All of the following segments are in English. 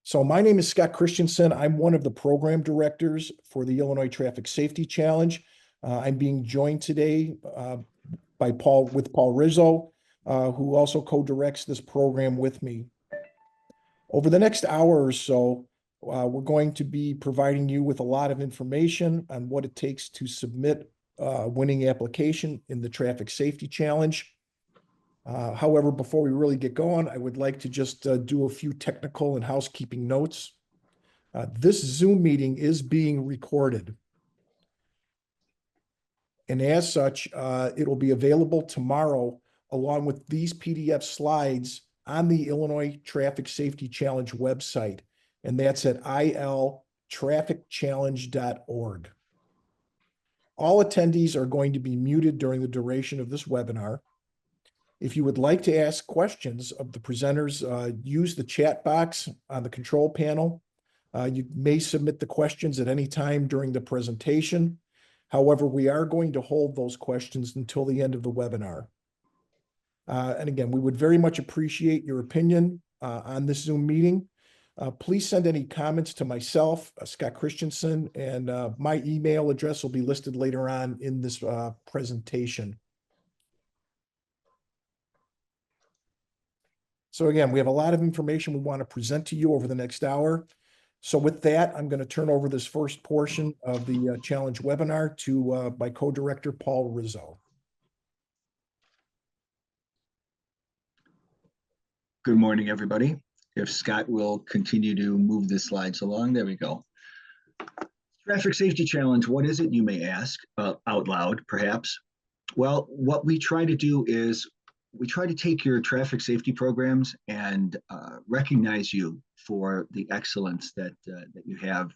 So my name is Scott Kristiansen. I'm one of the program directors for the Illinois Traffic Safety Challenge. I'm being joined today by Paul Rizzo, who also co-directs this program with me. Over the next hour or so, we're going to be providing you with a lot of information on what it takes to submit a winning application in the Traffic Safety Challenge. However, before we really get going, I would like to just do a few technical and housekeeping notes. This Zoom meeting is being recorded. And as such, it will be available tomorrow along with these PDF slides on the Illinois Traffic Safety Challenge website. And that's at iltrafficchallenge.org. All attendees are going to be muted during the duration of this webinar. If you would like to ask questions of the presenters, use the chat box on the control panel. You may submit the questions at any time during the presentation. However, we are going to hold those questions until the end of the webinar. And again, we would very much appreciate your opinion on this Zoom meeting. Please send any comments to myself, Scott Kristiansen, and my email address will be listed later on in this presentation. So again, we have a lot of information we want to present to you over the next hour. So with that, I'm going to turn over this first portion of the challenge webinar to my co-director, Paul Rizzo. Good morning, everybody. If Scott will continue to move the slides along, there we go. Traffic Safety Challenge, what is it, you may ask, out loud, perhaps? Well, what we try to do is we try to take your traffic safety programs and recognize you for the excellence that you have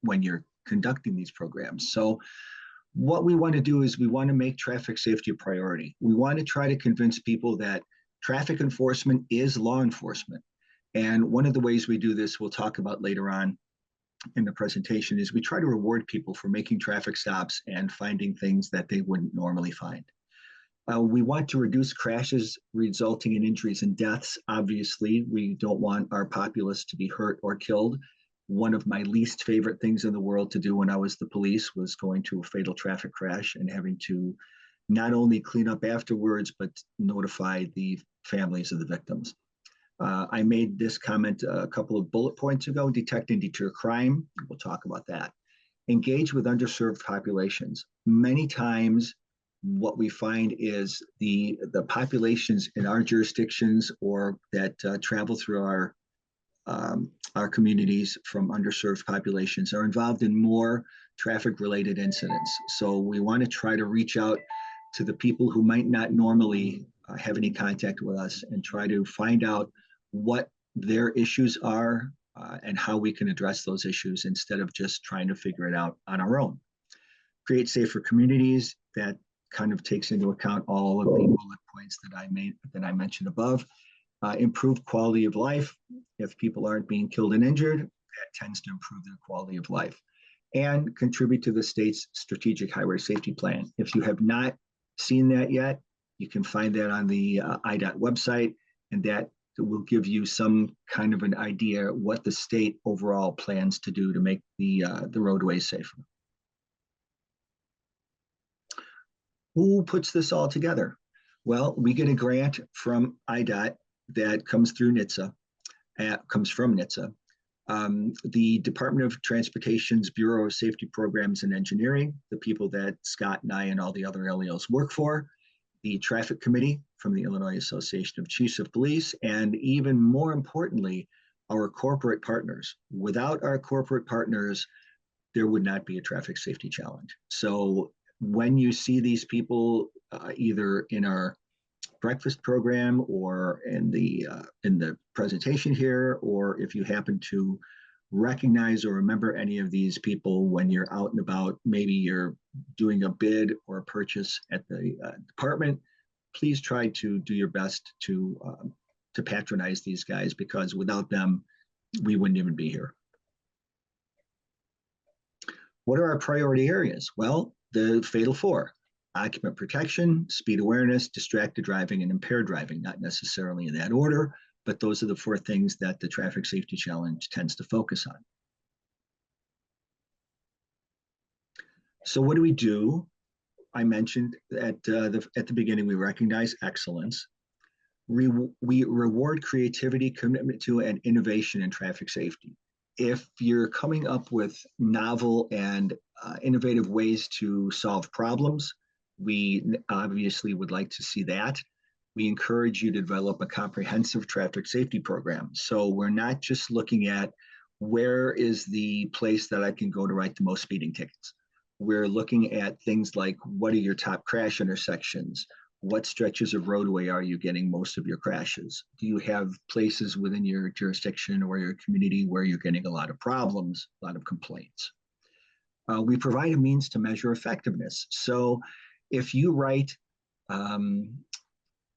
when you're conducting these programs. So what we want to do is we want to make traffic safety a priority. We want to try to convince people that traffic enforcement is law enforcement. And one of the ways we do this, we'll talk about later on in the presentation, is we try to reward people for making traffic stops and finding things that they wouldn't normally find. We want to reduce crashes resulting in injuries and deaths. Obviously, we don't want our populace to be hurt or killed. One of my least favorite things in the world to do when I was the police was going to a fatal traffic crash and having to not only clean up afterwards, but notify the families of the victims. I made this comment a couple of bullet points ago: detect and deter crime. We'll talk about that. Engage with underserved populations. Many times, what we find is the populations in our jurisdictions or that travel through our communities from underserved populations are involved in more traffic-related incidents. So we want to try to reach out to the people who might not normally have any contact with us and try to find out what their issues are and how we can address those issues instead of just trying to figure it out on our own. Create safer communities. That kind of takes into account all of the bullet points that I mentioned above. Improve quality of life. If people aren't being killed and injured, that tends to improve their quality of life. And contribute to the state's strategic highway safety plan. If you have not seen that yet, you can find that on the IDOT website, and that will give you some kind of an idea what the state overall plans to do to make the roadways safer. Who puts this all together? Well, we get a grant from IDOT that comes through NHTSA, comes from NHTSA. The Department of Transportation's Bureau of Safety Programs and Engineering, the people that Scott and I and all the other LEOs work for, the Traffic Committee from the Illinois Association of Chiefs of Police, and even more importantly, our corporate partners. Without our corporate partners, there would not be a traffic safety challenge. So when you see these people either in our breakfast program or in the presentation here, or if you happen to recognize or remember any of these people when you're out and about, maybe you're doing a bid or a purchase at the department, please try to do your best to patronize these guys, because without them, we wouldn't even be here. What are our priority areas? Well, the fatal four: occupant protection, speed awareness, distracted driving, and impaired driving. Not necessarily in that order, but those are the 4 things that the Traffic Safety Challenge tends to focus on. So what do we do? I mentioned at the beginning, we recognize excellence. We reward creativity, commitment to, and innovation in traffic safety. If you're coming up with novel and innovative ways to solve problems, we obviously would like to see that. We encourage you to develop a comprehensive traffic safety program. So we're not just looking at where is the place that I can go to write the most speeding tickets. We're looking at things like, what are your top crash intersections? What stretches of roadway are you getting most of your crashes? Do you have places within your jurisdiction or your community where you're getting a lot of problems, a lot of complaints? We provide a means to measure effectiveness. So if you write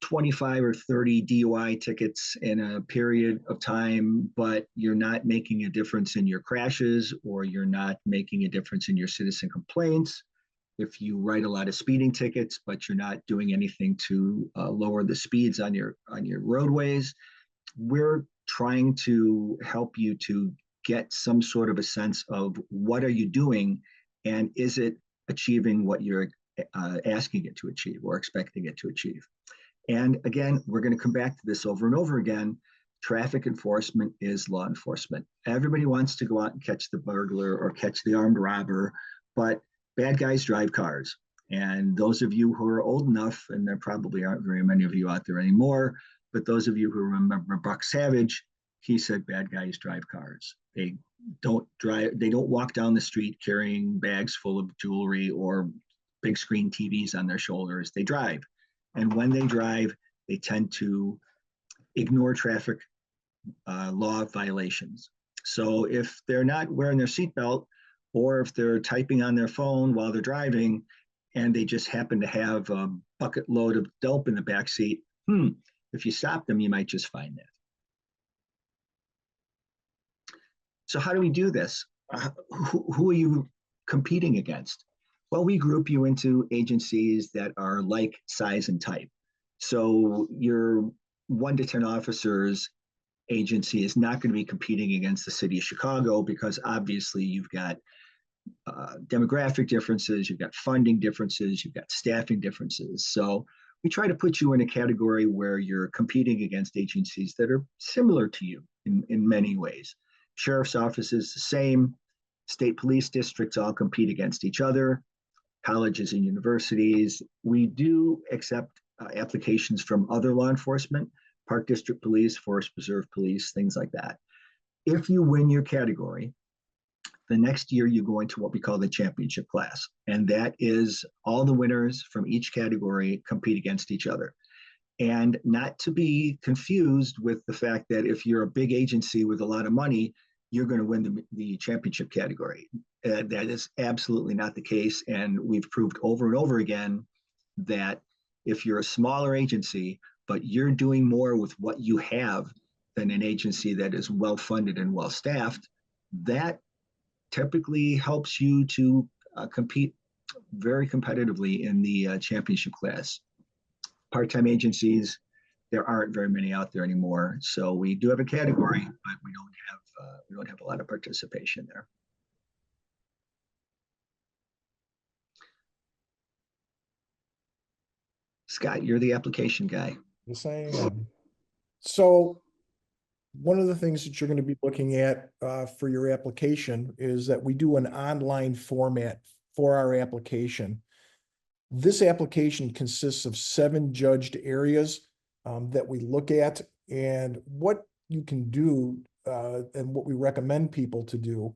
25 or 30 DUI tickets in a period of time, but you're not making a difference in your crashes, or you're not making a difference in your citizen complaints, if you write a lot of speeding tickets, but you're not doing anything to lower the speeds on your roadways, we're trying to help you to get some sort of a sense of what are you doing, and is it achieving what you're asking it to achieve or expecting it to achieve. And again, we're going to come back to this over and over again. Traffic enforcement is law enforcement. Everybody wants to go out and catch the burglar or catch the armed robber, but bad guys drive cars. And those of you who are old enough, and there probably aren't very many of you out there anymore, but those of you who remember Buck Savage, he said bad guys drive cars. They don't walk down the street carrying bags full of jewelry or big screen TVs on their shoulders. They drive. And when they drive, they tend to ignore traffic law violations. So if they're not wearing their seatbelt, or if they're typing on their phone while they're driving, and they just happen to have a bucket load of dope in the back seat, if you stop them, you might just find that. So how do we do this? Who are you competing against? Well, we group you into agencies that are like size and type. So your 1 to 10 officers agency is not going to be competing against the city of Chicago, because obviously you've got demographic differences, you've got funding differences, you've got staffing differences. So we try to put you in a category where you're competing against agencies that are similar to you in many ways. Sheriff's offices, the same. State police districts all compete against each other. Colleges and universities. We do accept applications from other law enforcement, Park District Police, Forest Preserve Police, things like that. If you win your category, the next year you go into what we call the championship class. And that is all the winners from each category compete against each other. And not to be confused with the fact that if you're a big agency with a lot of money, you're going to win the championship category. That is absolutely not the case. And we've proved over and over again that if you're a smaller agency, but you're doing more with what you have than an agency that is well-funded and well-staffed, that typically helps you to compete very competitively in the championship class. Part-time agencies, there aren't very many out there anymore. So we do have a category, but we don't have a lot of participation there. Scott, you're the application guy. Yes, I am. So one of the things that you're going to be looking at for your application is that we do an online format for our application. This application consists of 7 judged areas that we look at, and what you can do and what we recommend people to do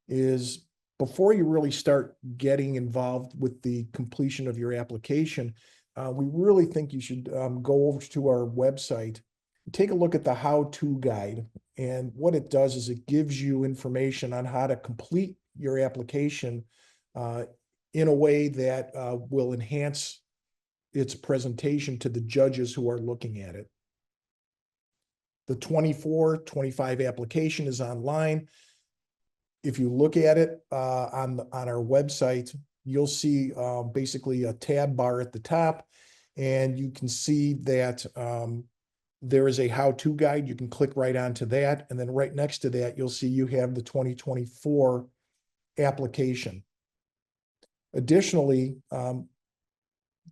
is, before you really start getting involved with the completion of your application, we really think you should go over to our website, take a look at the how-to guide. And what it does is it gives you information on how to complete your application in a way that will enhance its presentation to the judges who are looking at it. The 24-25 application is online. If you look at it on our website, you'll see basically a tab bar at the top, and you can see that there is a how-to guide. You can click right onto that. And then right next to that, you'll see you have the 2024 application. Additionally,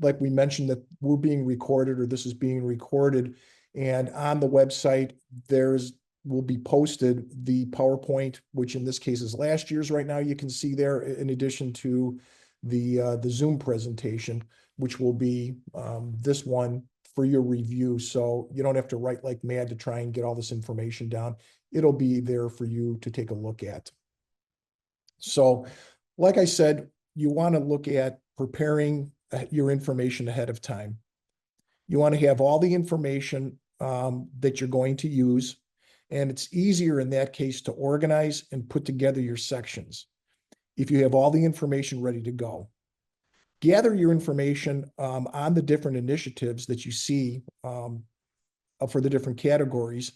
like we mentioned that we're being recorded, or this is being recorded, and on the website, will be posted the PowerPoint, which in this case is last year's right now. You can see there, in addition to the Zoom presentation, which will be this one for your review. So you don't have to write like mad to try and get all this information down. It'll be there for you to take a look at. So like I said, you want to look at preparing your information ahead of time. You want to have all the information that you're going to use, and it's easier in that case to organize and put together your sections if you have all the information ready to go. Gather your information on the different initiatives that you see for the different categories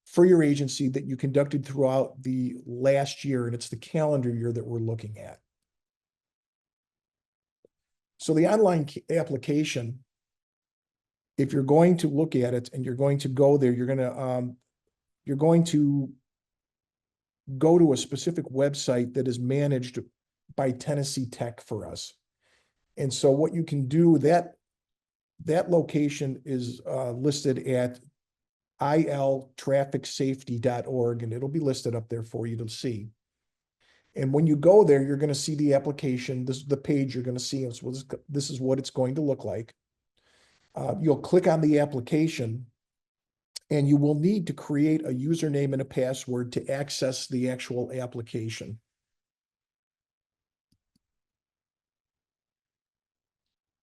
for your agency that you conducted throughout the last year, and it's the calendar year that we're looking at. So the online application, if you're going to look at it and you're going to go there, you're going to go to a specific website that is managed by Tennessee Tech for us. And so what you can do, that location is listed at iltrafficsafety.org, and it'll be listed up there for you to see. And when you go there, you're going to see the application. This is the page you're going to see. So this is what it's going to look like. You'll click on the application, and you will need to create a username and a password to access the actual application.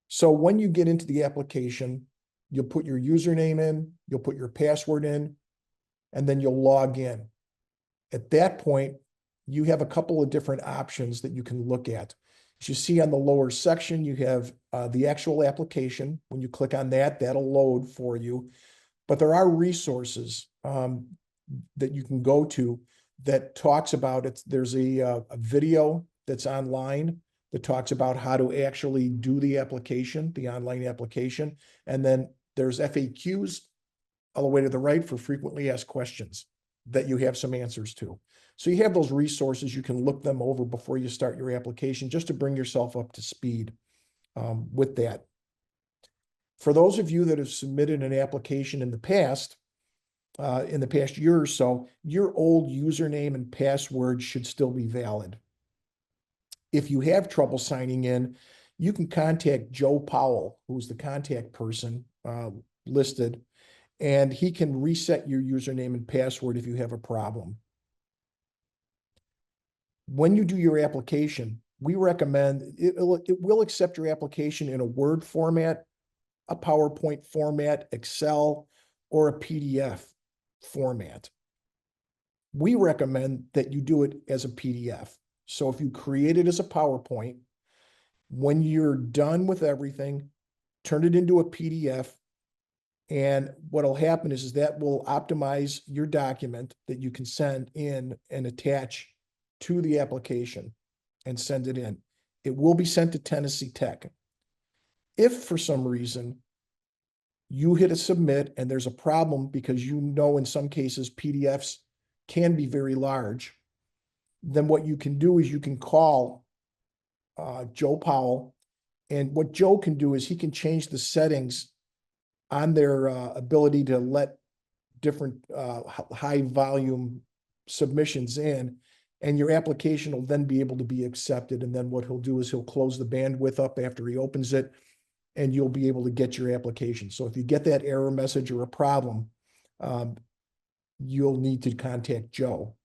So when you get into the application, you'll put your username in, you'll put your password in, and then you'll log in. At that point, you have a couple of different options that you can look at. As you see on the lower section, you have the actual application. When you click on that, that'll load for you. But there are resources that you can go to that talks about it. There's a video that's online that talks about how to actually do the application, the online application. And then there's FAQs all the way to the right for frequently asked questions that you have some answers to. So you have those resources. You can look them over before you start your application just to bring yourself up to speed with that. For those of you that have submitted an application in the past year or so, your old username and password should still be valid. If you have trouble signing in, you can contact Joe Powell, who's the contact person listed, and he can reset your username and password if you have a problem. When you do your application, we recommend it will accept your application in a Word format, a PowerPoint format, Excel, or a PDF format. We recommend that you do it as a PDF. So if you create it as a PowerPoint, when you're done with everything, turn it into a PDF. And what'll happen is that will optimize your document that you can send in and attach to the application and send it in. It will be sent to Tennessee Tech. If for some reason you hit a submit and there's a problem, because you know in some cases PDFs can be very large, then what you can do is you can call Joe Powell, and what Joe can do is he can change the settings on their ability to let different high volume submissions in, and your application will then be able to be accepted. And then what he'll do is he'll close the bandwidth up after he opens it, and you'll be able to get your application. So if you get that error message or a problem, you'll need to contact Joe.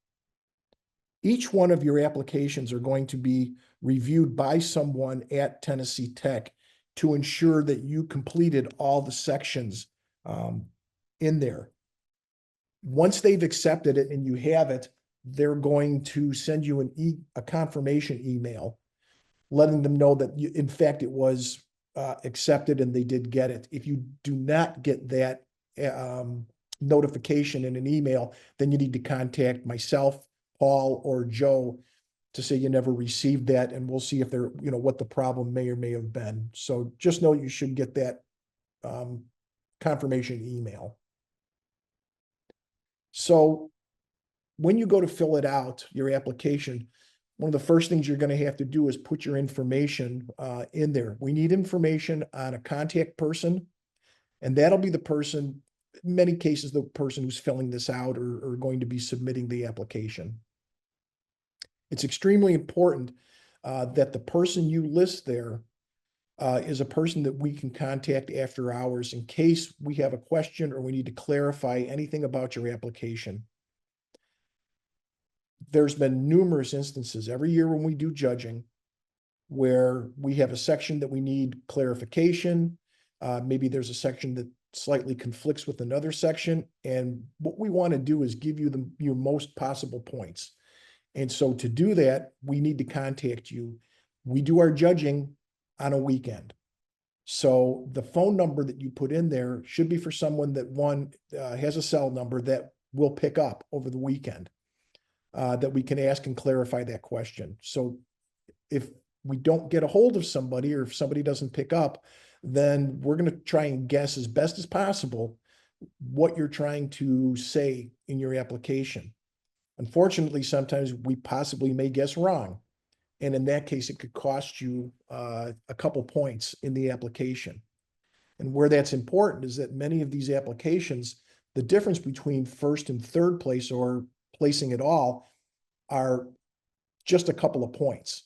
Each one of your applications are going to be reviewed by someone at Tennessee Tech to ensure that you completed all the sections in there. Once they've accepted it and you have it, they're going to send you a confirmation email letting them know that in fact it was accepted and they did get it. If you do not get that notification in an email, then you need to contact myself, Paul, or Joe to say you never received that, and we'll see if there, what the problem may or may have been. So just know you should get that confirmation email. So when you go to fill it out, your application, one of the first things you're going to have to do is put your information in there. We need information on a contact person, and that'll be the person, in many cases, the person who's filling this out or going to be submitting the application. It's extremely important that the person you list there is a person that we can contact after hours in case we have a question or we need to clarify anything about your application. There's been numerous instances every year when we do judging where we have a section that we need clarification. Maybe there's a section that slightly conflicts with another section. And what we want to do is give you your most possible points. And so to do that, we need to contact you. We do our judging on a weekend. So the phone number that you put in there should be for someone that has a cell number that will pick up over the weekend, that we can ask and clarify that question. So if we don't get a hold of somebody or if somebody doesn't pick up, then we're going to try and guess as best as possible what you're trying to say in your application. Unfortunately, sometimes we possibly may guess wrong. And in that case, it could cost you a couple points in the application. And where that's important is that many of these applications, the difference between first and third place or placing it all are just a couple of points.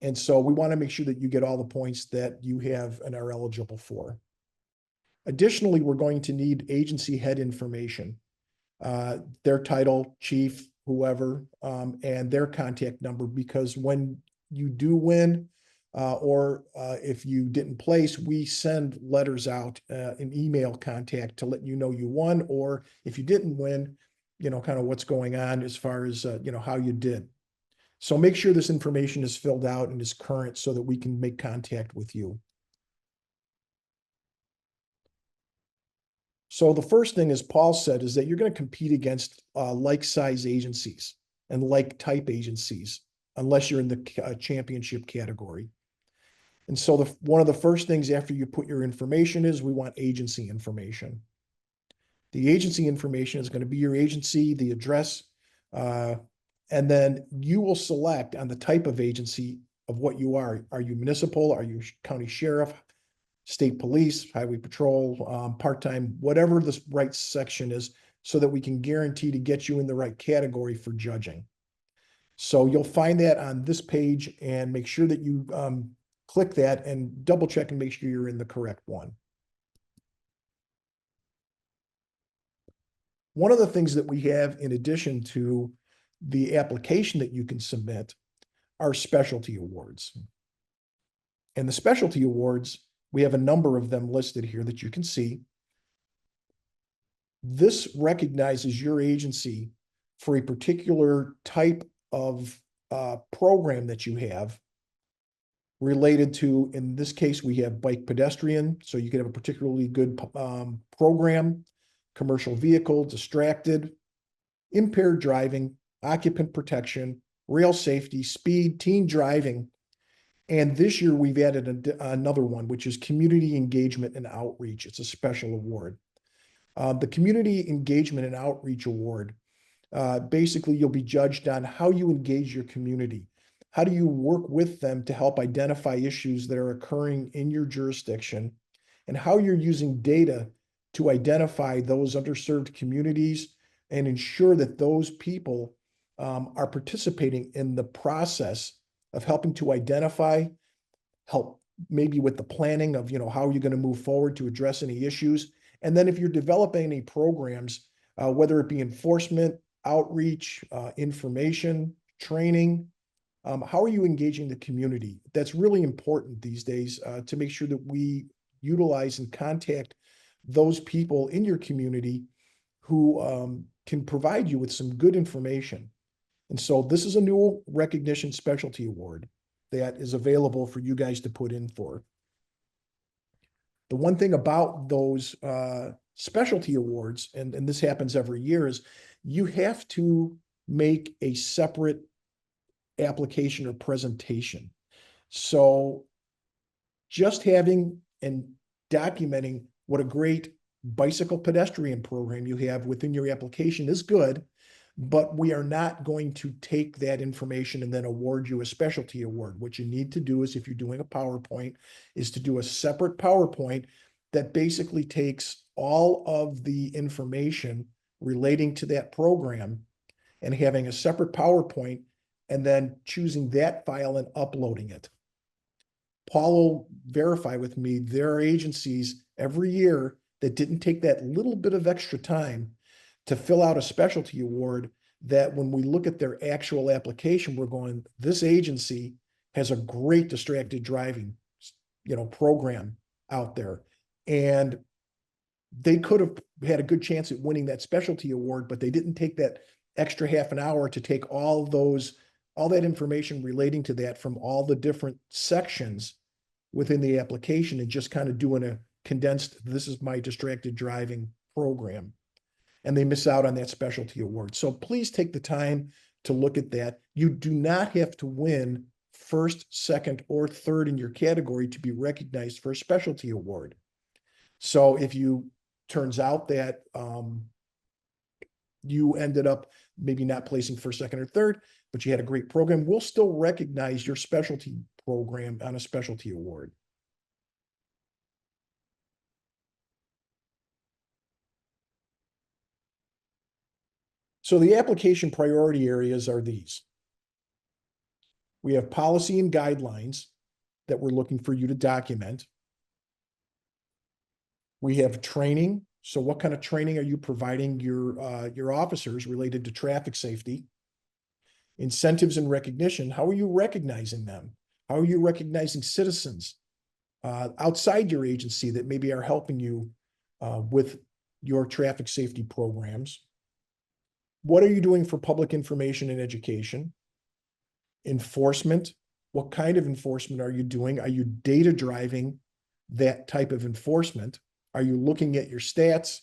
And so we want to make sure that you get all the points that you have and are eligible for. Additionally, we're going to need agency head information, their title, chief, whoever, and their contact number, because when you do win, or if you didn't place, we send letters out, an email contact to let you know you won, or if you didn't win, kind of what's going on as far as, how you did. So make sure this information is filled out and is current so that we can make contact with you. So the first thing, as Paul said, is that you're going to compete against like size agencies and like type agencies, unless you're in the championship category. And so one of the first things after you put your information is we want agency information. The agency information is going to be your agency, the address, and then you will select on the type of agency of what you are. Are you municipal? Are you county sheriff, state police, highway patrol, part-time, whatever the right section is, so that we can guarantee to get you in the right category for judging. So you'll find that on this page, and make sure that you click that and double check and make sure you're in the correct one. One of the things that we have in addition to the application that you can submit are specialty awards. And the specialty awards, we have a number of them listed here that you can see. This recognizes your agency for a particular type of program that you have related to, in this case, we have bike pedestrian. So you can have a particularly good program, commercial vehicle, distracted, impaired driving, occupant protection, rail safety, speed, teen driving. And this year we've added another one, which is community engagement and outreach. It's a special award. The Community Engagement and Outreach Award, basically you'll be judged on how you engage your community. How do you work with them to help identify issues that are occurring in your jurisdiction, and how you're using data to identify those underserved communities and ensure that those people are participating in the process of helping to identify, help maybe with the planning of, how you're going to move forward to address any issues. And then if you're developing any programs, whether it be enforcement, outreach, information, training, how are you engaging the community? That's really important these days to make sure that we utilize and contact those people in your community who can provide you with some good information. And so this is a new recognition specialty award that is available for you guys to put in for. The one thing about those specialty awards, and this happens every year, is you have to make a separate application or presentation. So just having and documenting what a great bicycle pedestrian program you have within your application is good, but we are not going to take that information and then award you a specialty award. What you need to do is, if you're doing a PowerPoint, is to do a separate PowerPoint that basically takes all of the information relating to that program and having a separate PowerPoint and then choosing that file and uploading it. Paul will verify with me, there are agencies every year that didn't take that little bit of extra time to fill out a specialty award, that when we look at their actual application, we're going, this agency has a great distracted driving, program out there. And they could have had a good chance at winning that specialty award, but they didn't take that extra half an hour to take all that information relating to that from all the different sections within the application and just kind of doing a condensed, this is my distracted driving program. And they miss out on that specialty award. So please take the time to look at that. You do not have to win first, second, or third in your category to be recognized for a specialty award. So if turns out that you ended up maybe not placing first, second, or third, but you had a great program, we'll still recognize your specialty program on a specialty award. So the application priority areas are these. We have policy and guidelines that we're looking for you to document. We have training. So what kind of training are you providing your officers related to traffic safety? Incentives and recognition. How are you recognizing them? How are you recognizing citizens outside your agency that maybe are helping you with your traffic safety programs? What are you doing for public information and education? Enforcement. What kind of enforcement are you doing? Are you data driving that type of enforcement? Are you looking at your stats?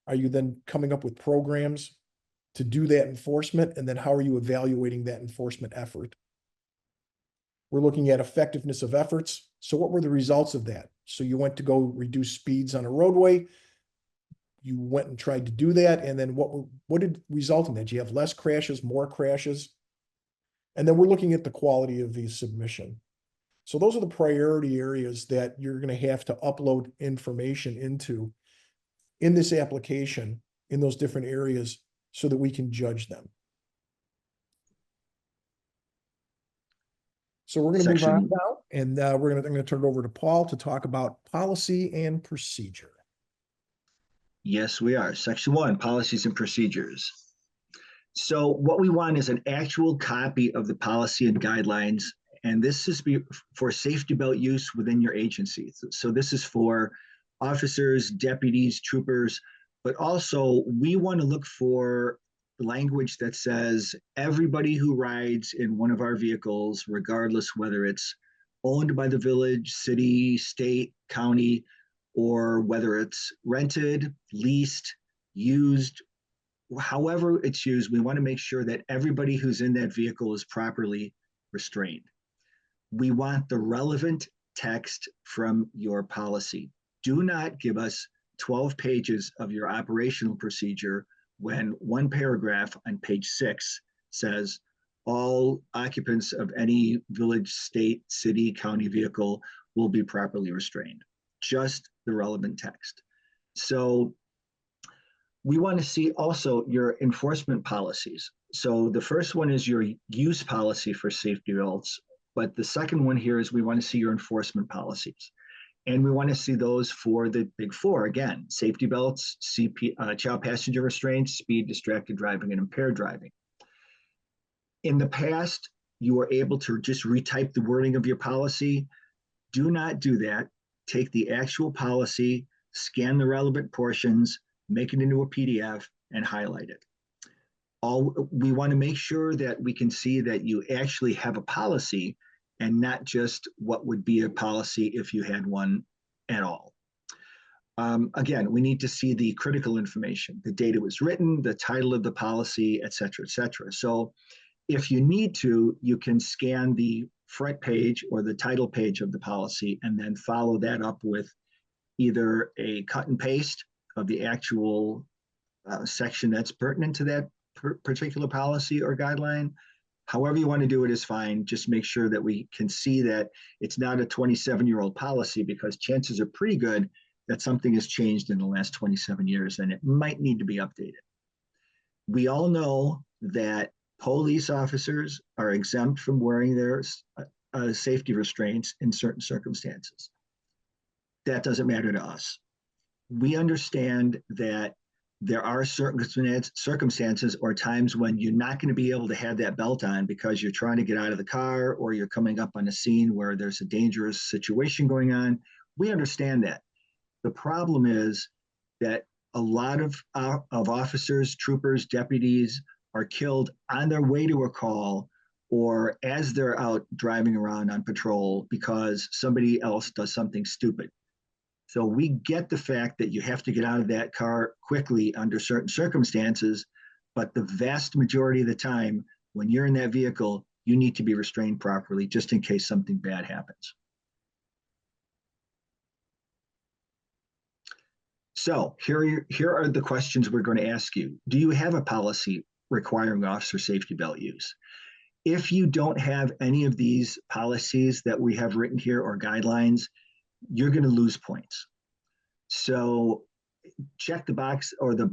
Are you then coming up with programs to do that enforcement? And then how are you evaluating that enforcement effort? We're looking at effectiveness of efforts. So what were the results of that? So you went to go reduce speeds on a roadway. You went and tried to do that. And then what did result in that? Do you have less crashes, more crashes? And then we're looking at the quality of the submission. So those are the priority areas that you're going to have to upload information into in this application in those different areas so that we can judge them. So we're going to move on now, and I'm going to turn it over to Paul to talk about policy and procedure. Yes, we are. Section 1, policies and procedures. So what we want is an actual copy of the policy and guidelines, and this is for safety belt use within your agency. So this is for officers, deputies, troopers, but also we want to look for language that says everybody who rides in one of our vehicles, regardless whether it's owned by the village, city, state, county, or whether it's rented, leased, used, however it's used, we want to make sure that everybody who's in that vehicle is properly restrained. We want the relevant text from your policy. Do not give us 12 pages of your operational procedure when one paragraph on page 6 says all occupants of any village, state, city, county vehicle will be properly restrained. Just the relevant text. So we want to see also your enforcement policies. So the first one is your use policy for safety belts, but the second one here is we want to see your enforcement policies. And we want to see those for the big 4, again, safety belts, child passenger restraints, speed, distracted driving, and impaired driving. In the past, you were able to just retype the wording of your policy. Do not do that. Take the actual policy, scan the relevant portions, make it into a PDF, and highlight it. We want to make sure that we can see that you actually have a policy and not just what would be a policy if you had one at all. Again, we need to see the critical information, the date it was written, the title of the policy, et cetera, et cetera. So if you need to, you can scan the front page or the title page of the policy and then follow that up with either a cut and paste of the actual section that's pertinent to that particular policy or guideline. However you want to do it is fine. Just make sure that we can see that it's not a 27-year-old policy, because chances are pretty good that something has changed in the last 27 years and it might need to be updated. We all know that police officers are exempt from wearing their safety restraints in certain circumstances. That doesn't matter to us. We understand that there are certain circumstances or times when you're not going to be able to have that belt on because you're trying to get out of the car or you're coming up on a scene where there's a dangerous situation going on. We understand that. The problem is that a lot of officers, troopers, deputies are killed on their way to a call or as they're out driving around on patrol because somebody else does something stupid. So we get the fact that you have to get out of that car quickly under certain circumstances, but the vast majority of the time, when you're in that vehicle, you need to be restrained properly just in case something bad happens. So here are the questions we're going to ask you. Do you have a policy requiring officer safety belt use? If you don't have any of these policies that we have written here or guidelines, you're going to lose points. So check the box or the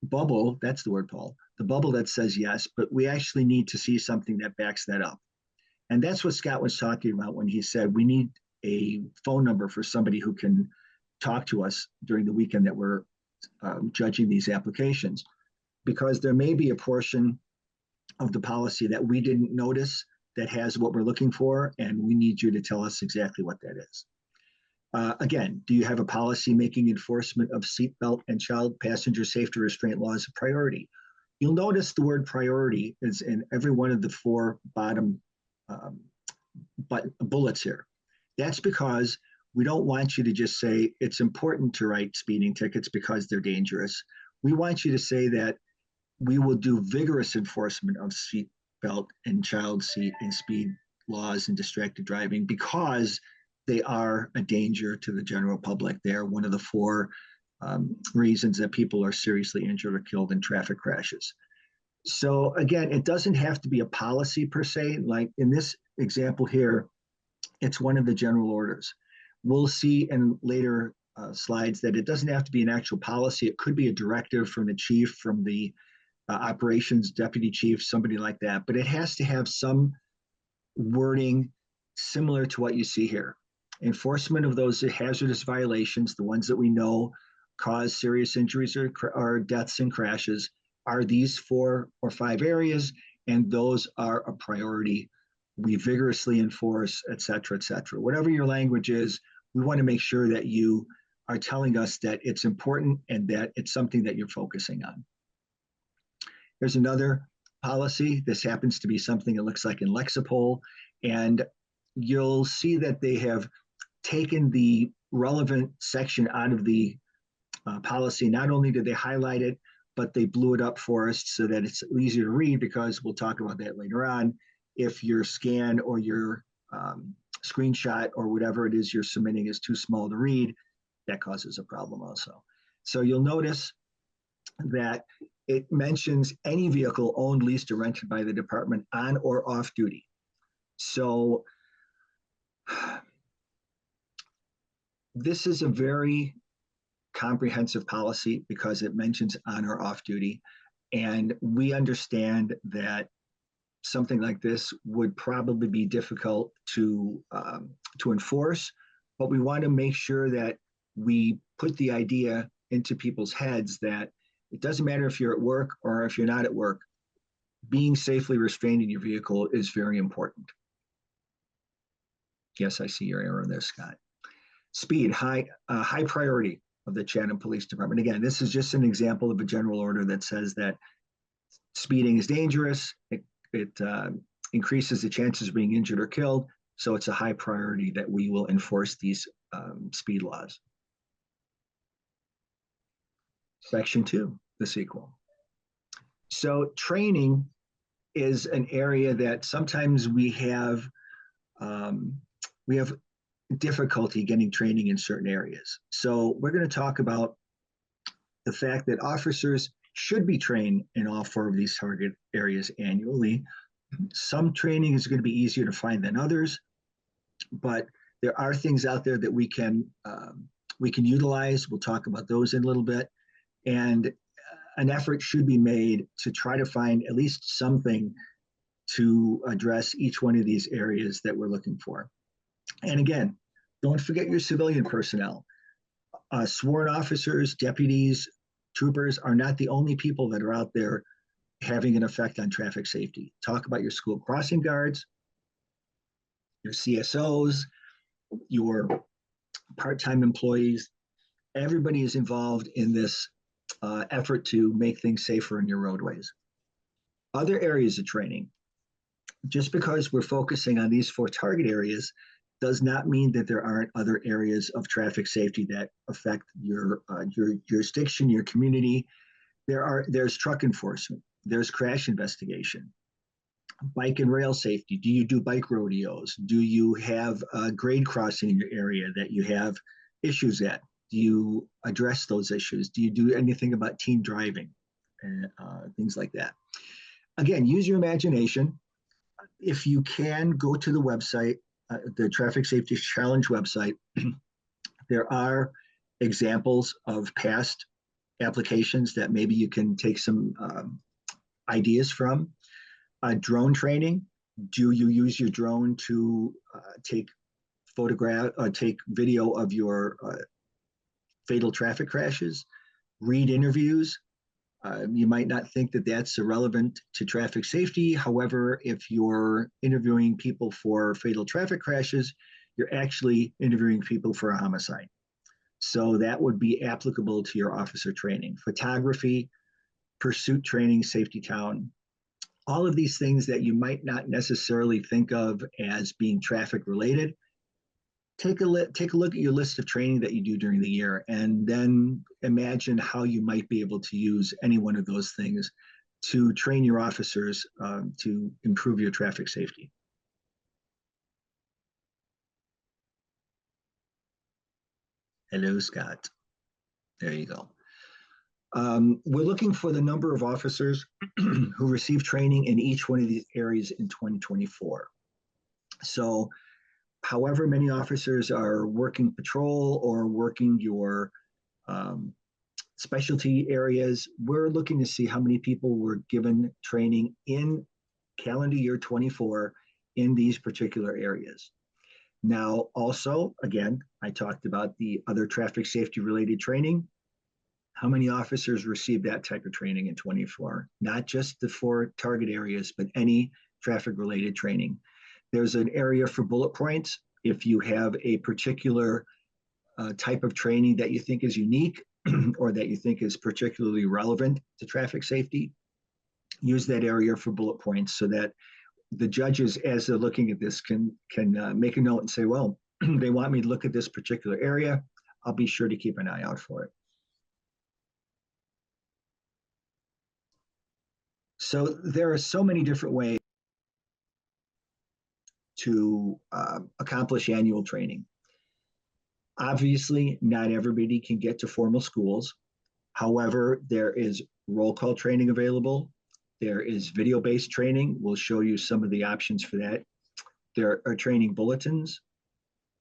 bubble, that's the word, Paul, the bubble that says yes, but we actually need to see something that backs that up. And that's what Scott was talking about when he said we need a phone number for somebody who can talk to us during the weekend that we're judging these applications, because there may be a portion of the policy that we didn't notice that has what we're looking for, and we need you to tell us exactly what that is. Again, do you have a policy making enforcement of seatbelt and child passenger safety restraint laws a priority? You'll notice the word priority is in every one of the four bottom bullets here. That's because we don't want you to just say it's important to write speeding tickets because they're dangerous. We want you to say that we will do vigorous enforcement of seatbelt and child seat and speed laws and distracted driving because they are a danger to the general public. They are one of the four reasons that people are seriously injured or killed in traffic crashes. So again, it doesn't have to be a policy per se. Like in this example here, it's one of the general orders. We'll see in later slides that it doesn't have to be an actual policy. It could be a directive from the chief, from the operations deputy chief, somebody like that. But it has to have some wording similar to what you see here. Enforcement of those hazardous violations, the ones that we know cause serious injuries or deaths and crashes, are these 4 or 5 areas, and those are a priority. We vigorously enforce, et cetera, et cetera. Whatever your language is, we want to make sure that you are telling us that it's important and that it's something that you're focusing on. There's another policy. This happens to be something that looks like in Lexipol, and you'll see that they have taken the relevant section out of the policy. Not only did they highlight it, but they blew it up for us so that it's easier to read, because we'll talk about that later on. If your scan or your screenshot or whatever it is you're submitting is too small to read, that causes a problem also. So you'll notice that it mentions any vehicle owned, leased, or rented by the department on or off duty. So this is a very comprehensive policy because it mentions on or off duty. And we understand that something like this would probably be difficult to enforce, but we want to make sure that we put the idea into people's heads that it doesn't matter if you're at work or if you're not at work, being safely restrained in your vehicle is very important. Yes, I see your error there, Scott. Speed, high priority of the Chatham Police Department. Again, this is just an example of a general order that says that speeding is dangerous. It increases the chances of being injured or killed. So it's a high priority that we will enforce these speed laws. Section 2, the sequel. So training is an area that sometimes we have difficulty getting training in certain areas. So we're going to talk about the fact that officers should be trained in all 4 of these target areas annually. Some training is going to be easier to find than others, but there are things out there that we can utilize. We'll talk about those in a little bit. And an effort should be made to try to find at least something to address each one of these areas that we're looking for. And again, don't forget your civilian personnel. Sworn officers, deputies, troopers are not the only people that are out there having an effect on traffic safety. Talk about your school crossing guards, your CSOs, your part-time employees. Everybody is involved in this effort to make things safer in your roadways. Other areas of training. Just because we're focusing on these 4 target areas does not mean that there aren't other areas of traffic safety that affect your jurisdiction, your community. There's truck enforcement, there's crash investigation, bike and rail safety. Do you do bike rodeos? Do you have a grade crossing in your area that you have issues at? Do you address those issues? Do you do anything about teen driving and things like that? Again, use your imagination. If you can, go to the website, the Traffic Safety Challenge website. There are examples of past applications that maybe you can take some ideas from. Drone training. Do you use your drone to take video of your fatal traffic crashes? Read interviews. You might not think that that's irrelevant to traffic safety. However, if you're interviewing people for fatal traffic crashes, you're actually interviewing people for a homicide. So that would be applicable to your officer training. Photography, pursuit training, safety town, all of these things that you might not necessarily think of as being traffic related. Take a look at your list of training that you do during the year, and then imagine how you might be able to use any one of those things to train your officers to improve your traffic safety. Hello, Scott. There you go. We're looking for the number of officers who receive training in each one of these areas in 2024. So however many officers are working patrol or working your specialty areas, we're looking to see how many people were given training in calendar year 24 in these particular areas. Now, also, again, I talked about the other traffic safety related training. How many officers received that type of training in 24? Not just the 4 target areas, but any traffic related training. There's an area for bullet points. If you have a particular type of training that you think is unique or that you think is particularly relevant to traffic safety, use that area for bullet points so that the judges, as they're looking at this, can make a note and say, well, they want me to look at this particular area. I'll be sure to keep an eye out for it. So there are so many different ways to accomplish annual training. Obviously, not everybody can get to formal schools. However, there is roll call training available. There is video-based training. We'll show you some of the options for that. There are training bulletins,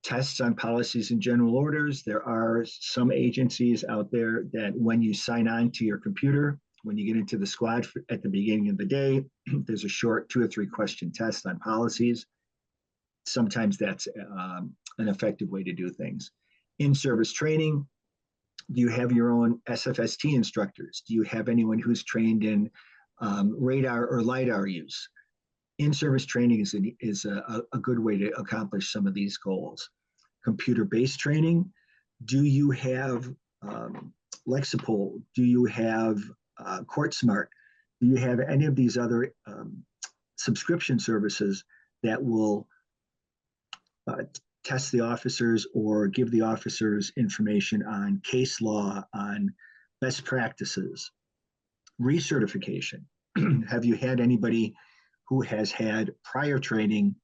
tests on policies and general orders. There are some agencies out there that when you sign on to your computer, when you get into the squad at the beginning of the day, there's a short 2 or 3 question test on policies. Sometimes that's an effective way to do things. In-service training, do you have your own SFST instructors? Do you have anyone who's trained in radar or LiDAR use? In-service training is a good way to accomplish some of these goals. Computer-based training, do you have Lexipol? Do you have CourtSmart? Do you have any of these other subscription services that will test the officers or give the officers information on case law, on best practices? Recertification. Have you had anybody who has had prior training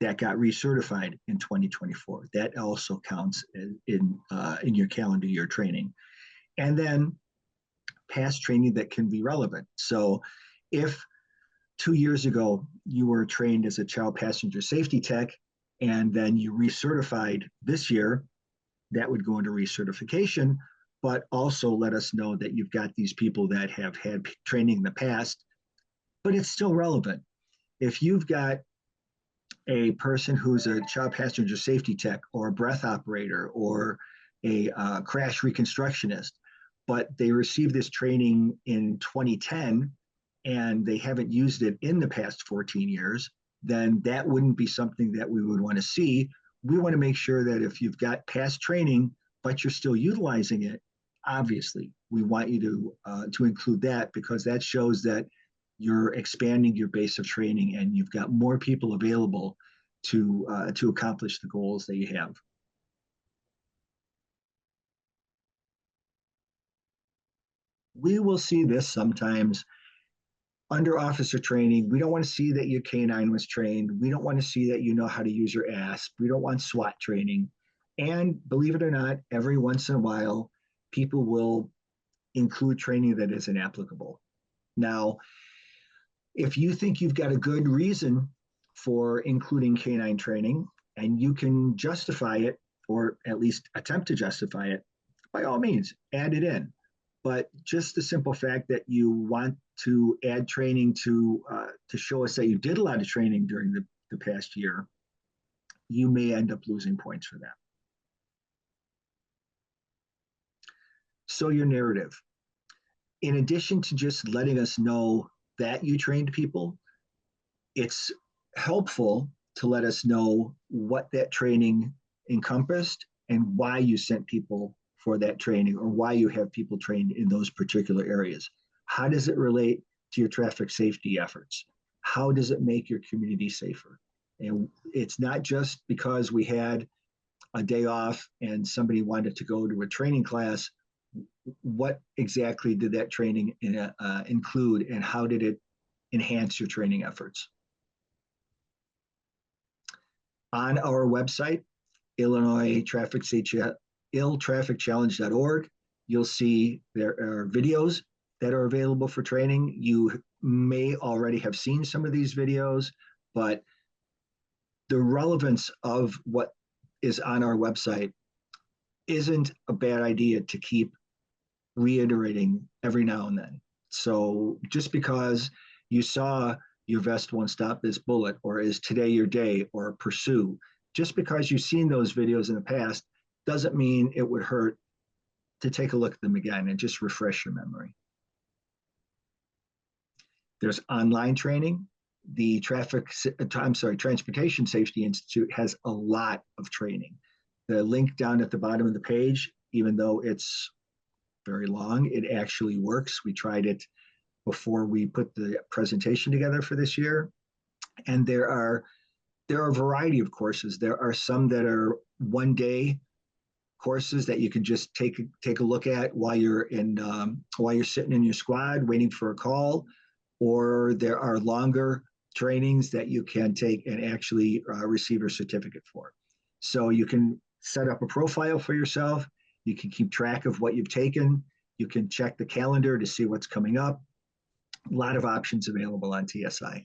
that got recertified in 2024? That also counts in your calendar year training. And then past training that can be relevant. So if 2 years ago you were trained as a child passenger safety tech and then you recertified this year, that would go into recertification, but also let us know that you've got these people that have had training in the past, but it's still relevant. If you've got a person who's a child passenger safety tech or a breath operator or a crash reconstructionist, but they received this training in 2010 and they haven't used it in the past 14 years, then that wouldn't be something that we would want to see. We want to make sure that if you've got past training, but you're still utilizing it, obviously, we want you to include that, because that shows that you're expanding your base of training and you've got more people available to accomplish the goals that you have. We will see this sometimes under officer training. We don't want to see that your canine was trained. We don't want to see that you know how to use your ASP. We don't want SWAT training. And believe it or not, every once in a while, people will include training that isn't applicable. Now, if you think you've got a good reason for including canine training and you can justify it, or at least attempt to justify it, by all means, add it in. But just the simple fact that you want to add training to show us that you did a lot of training during the past year, you may end up losing points for that. So your narrative. In addition to just letting us know that you trained people, it's helpful to let us know what that training encompassed and why you sent people for that training, or why you have people trained in those particular areas. How does it relate to your traffic safety efforts? How does it make your community safer? And it's not just because we had a day off and somebody wanted to go to a training class. What exactly did that training include, and how did it enhance your training efforts? On our website, illtrafficchallenge.org, you'll see there are videos that are available for training. You may already have seen some of these videos, but the relevance of what is on our website isn't a bad idea to keep reiterating every now and then. So just because you saw your vest won't stop this bullet, or is today your day, or pursue, just because you've seen those videos in the past doesn't mean it would hurt to take a look at them again and just refresh your memory. There's online training. The Transportation Safety Institute has a lot of training. The link down at the bottom of the page, even though it's very long, it actually works. We tried it before we put the presentation together for this year. And there are a variety of courses. There are some that are one-day courses that you can just take a look at while you're sitting in your squad waiting for a call, or there are longer trainings that you can take and actually receive a certificate for. So you can set up a profile for yourself. You can keep track of what you've taken. You can check the calendar to see what's coming up. A lot of options available on TSI.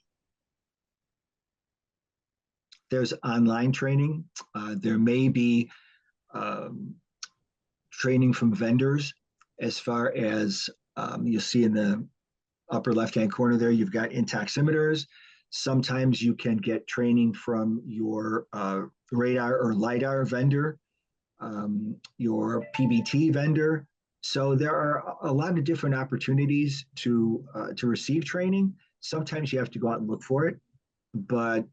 There's online training. There may be training from vendors, as far as you'll see in the upper left-hand corner there, you've got intoximeters. Sometimes you can get training from your radar or LiDAR vendor, your PBT vendor. So there are a lot of different opportunities to receive training. Sometimes you have to go out and look for it, but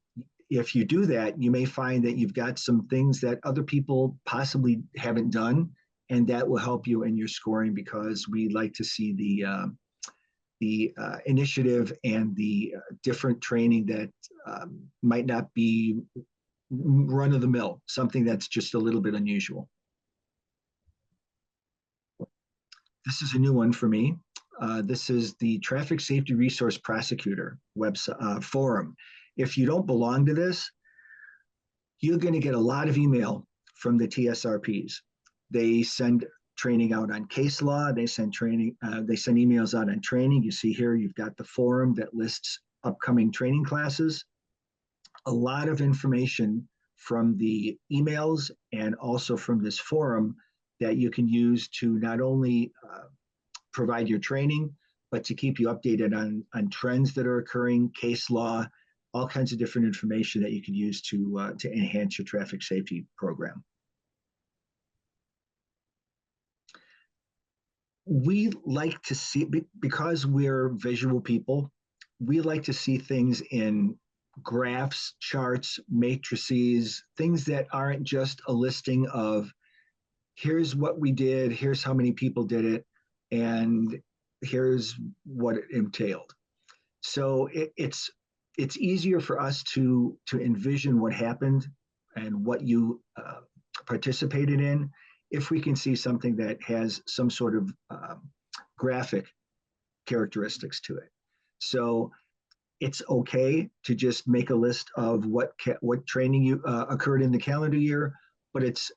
if you do that, you may find that you've got some things that other people possibly haven't done, and that will help you in your scoring, because we like to see the initiative and the different training that might not be run of the mill, something that's just a little bit unusual. This is a new one for me. This is the Traffic Safety Resource Prosecutor website forum. If you don't belong to this, you're going to get a lot of email from the TSRPs. They send training out on case law. They send emails out on training. You see here, you've got the forum that lists upcoming training classes. A lot of information from the emails and also from this forum that you can use to not only provide your training, but to keep you updated on trends that are occurring, case law, all kinds of different information that you can use to enhance your traffic safety program. We like to see, because we're visual people, we like to see things in graphs, charts, matrices, things that aren't just a listing of here's what we did, here's how many people did it, and here's what it entailed. So it's easier for us to envision what happened and what you participated in if we can see something that has some sort of graphic characteristics to it. So it's okay to just make a list of what training occurred in the calendar year, but it's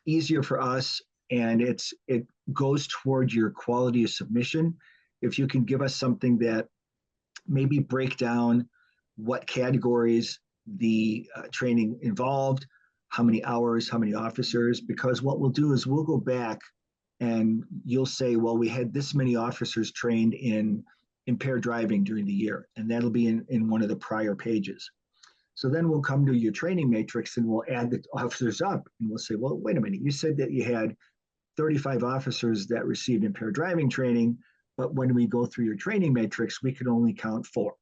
easier for us, and it goes toward your quality of submission if you can give us something that maybe break down what categories the training involved, how many hours, how many officers, because what we'll do is we'll go back and you'll say, well, we had this many officers trained in impaired driving during the year, and that'll be in one of the prior pages. So then we'll come to your training matrix and we'll add the officers up, and we'll say, well, wait a minute, you said that you had 35 officers that received impaired driving training, but when we go through your training matrix, we could only count 4.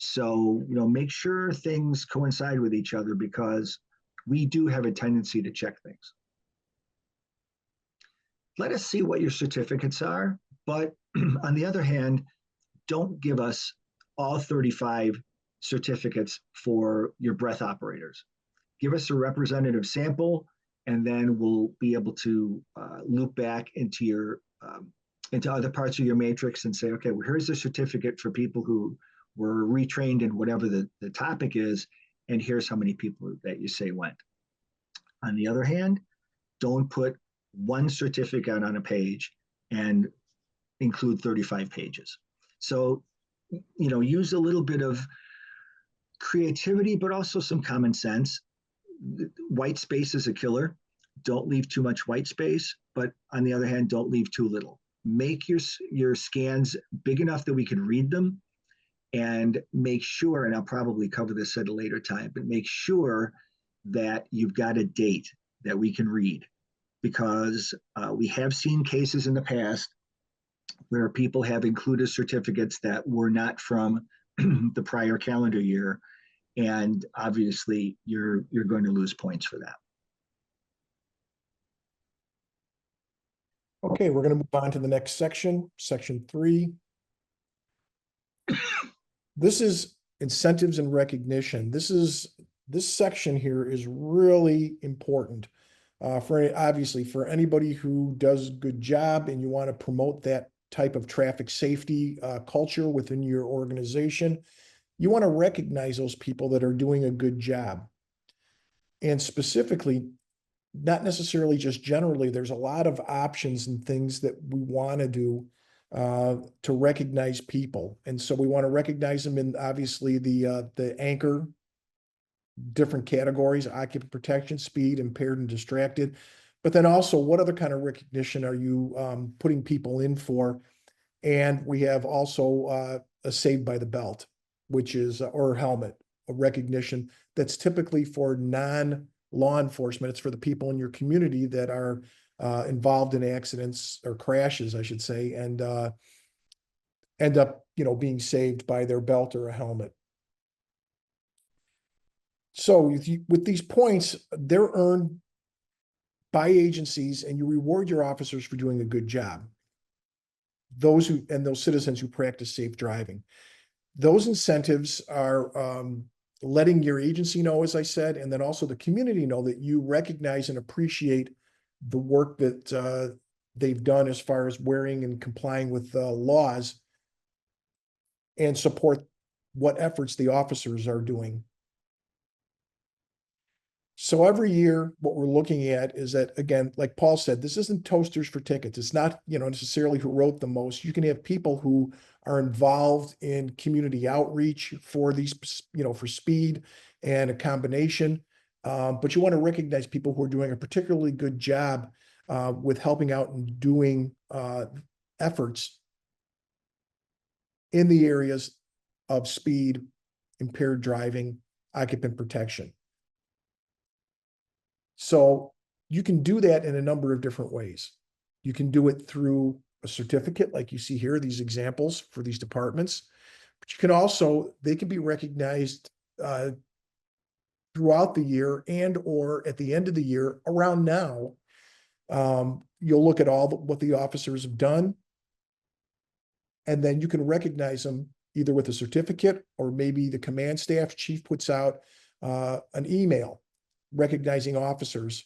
So, make sure things coincide with each other, because we do have a tendency to check things. Let us see what your certificates are, but on the other hand, don't give us all 35 certificates for your breath operators. Give us a representative sample, and then we'll be able to loop back into into other parts of your matrix and say, okay, well, here's a certificate for people who were retrained in whatever the topic is, and here's how many people that you say went. On the other hand, don't put one certificate on a page and include 35 pages. So, use a little bit of creativity, but also some common sense. White space is a killer. Don't leave too much white space, but on the other hand, don't leave too little. Make your scans big enough that we can read them, and make sure, and I'll probably cover this at a later time, but make sure that you've got a date that we can read, because we have seen cases in the past where people have included certificates that were not from the prior calendar year, and obviously you're going to lose points for that. Okay, we're going to move on to the next section, section 3. This is incentives and recognition. This section here is really important obviously for anybody who does a good job and you want to promote that type of traffic safety culture within your organization. You want to recognize those people that are doing a good job. And specifically, not necessarily just generally, there's a lot of options and things that we want to do to recognize people. And so we want to recognize them in obviously the anchor, different categories: occupant protection, speed, impaired and distracted. But then also, what other kind of recognition are you putting people in for? And we have also a saved by the belt, which is, or helmet, a recognition that's typically for non-law enforcement. It's for the people in your community that are involved in accidents or crashes, I should say, and end up, being saved by their belt or a helmet. So with these points, they're earned by agencies, and you reward your officers for doing a good job. Those citizens who practice safe driving. Those incentives are letting your agency know, as I said, and then also the community know that you recognize and appreciate the work that they've done as far as wearing and complying with laws, and support what efforts the officers are doing. So every year, what we're looking at is that, again, like Paul said, this isn't toasters for tickets. It's not, necessarily who wrote the most. You can have people who are involved in community outreach for these, for speed and a combination. But you want to recognize people who are doing a particularly good job with helping out and doing efforts in the areas of speed, impaired driving, occupant protection. So you can do that in a number of different ways. You can do it through a certificate, like you see here, these examples for these departments. But you can also, they can be recognized throughout the year and or at the end of the year around now. You'll look at what the officers have done, and then you can recognize them either with a certificate or maybe the command staff chief puts out an email recognizing officers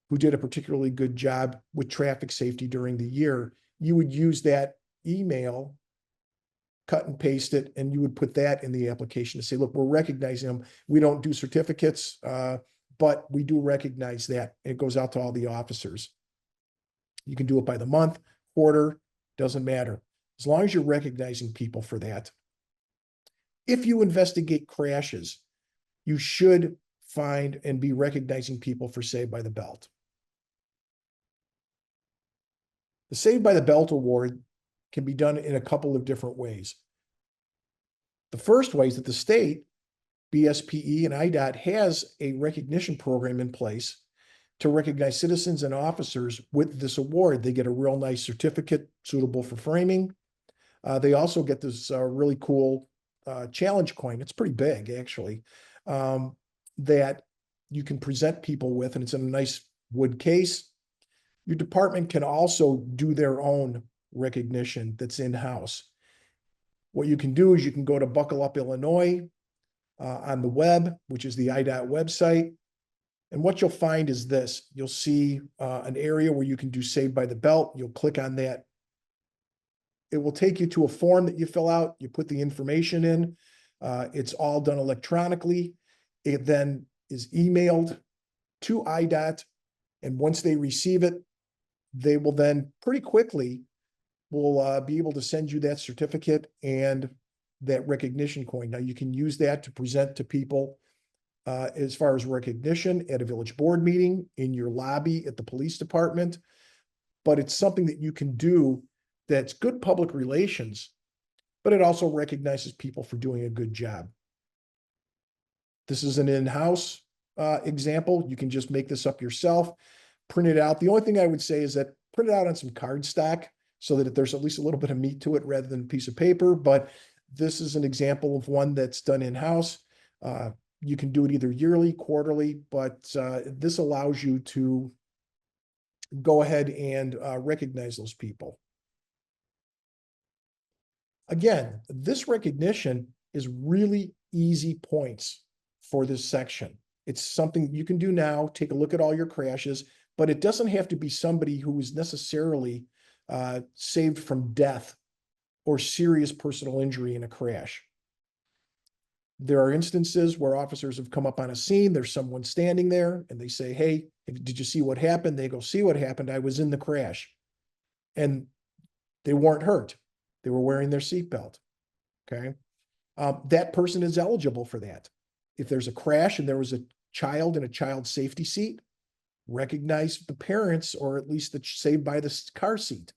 who did a particularly good job with traffic safety during the year. You would use that email, cut and paste it, and you would put that in the application to say, look, we're recognizing them. We don't do certificates, but we do recognize that. It goes out to all the officers. You can do it by the month, quarter, doesn't matter. As long as you're recognizing people for that. If you investigate crashes, you should find and be recognizing people for Saved by the Belt. The Saved by the Belt award can be done in a couple of different ways. The first way is that the state, BSPE and IDOT, has a recognition program in place to recognize citizens and officers with this award. They get a real nice certificate suitable for framing. They also get this really cool challenge coin. It's pretty big, actually, that you can present people with, and it's in a nice wood case. Your department can also do their own recognition that's in-house. What you can do is you can go to Buckle Up Illinois on the web, which is the IDOT website. And what you'll find is this. You'll see an area where you can do Saved by the Belt. You'll click on that. It will take you to a form that you fill out. You put the information in. It's all done electronically. It then is emailed to IDOT. And once they receive it, they will then pretty quickly will be able to send you that certificate and that recognition coin. Now you can use that to present to people as far as recognition at a village board meeting, in your lobby at the police department. But it's something that you can do that's good public relations, but it also recognizes people for doing a good job. This is an in-house example. You can just make this up yourself, print it out. The only thing I would say is that print it out on some cardstock so that there's at least a little bit of meat to it rather than a piece of paper. But this is an example of one that's done in-house. You can do it either yearly, quarterly, but this allows you to go ahead and recognize those people. Again, this recognition is really easy points for this section. It's something you can do now, take a look at all your crashes, but it doesn't have to be somebody who is necessarily saved from death or serious personal injury in a crash. There are instances where officers have come up on a scene, there's someone standing there, and they say, hey, did you see what happened? They go, see what happened? I was in the crash. And they weren't hurt. They were wearing their seatbelt, okay? That person is eligible for that. If there's a crash and there was a child in a child safety seat, recognize the parents, or at least the saved by the car seat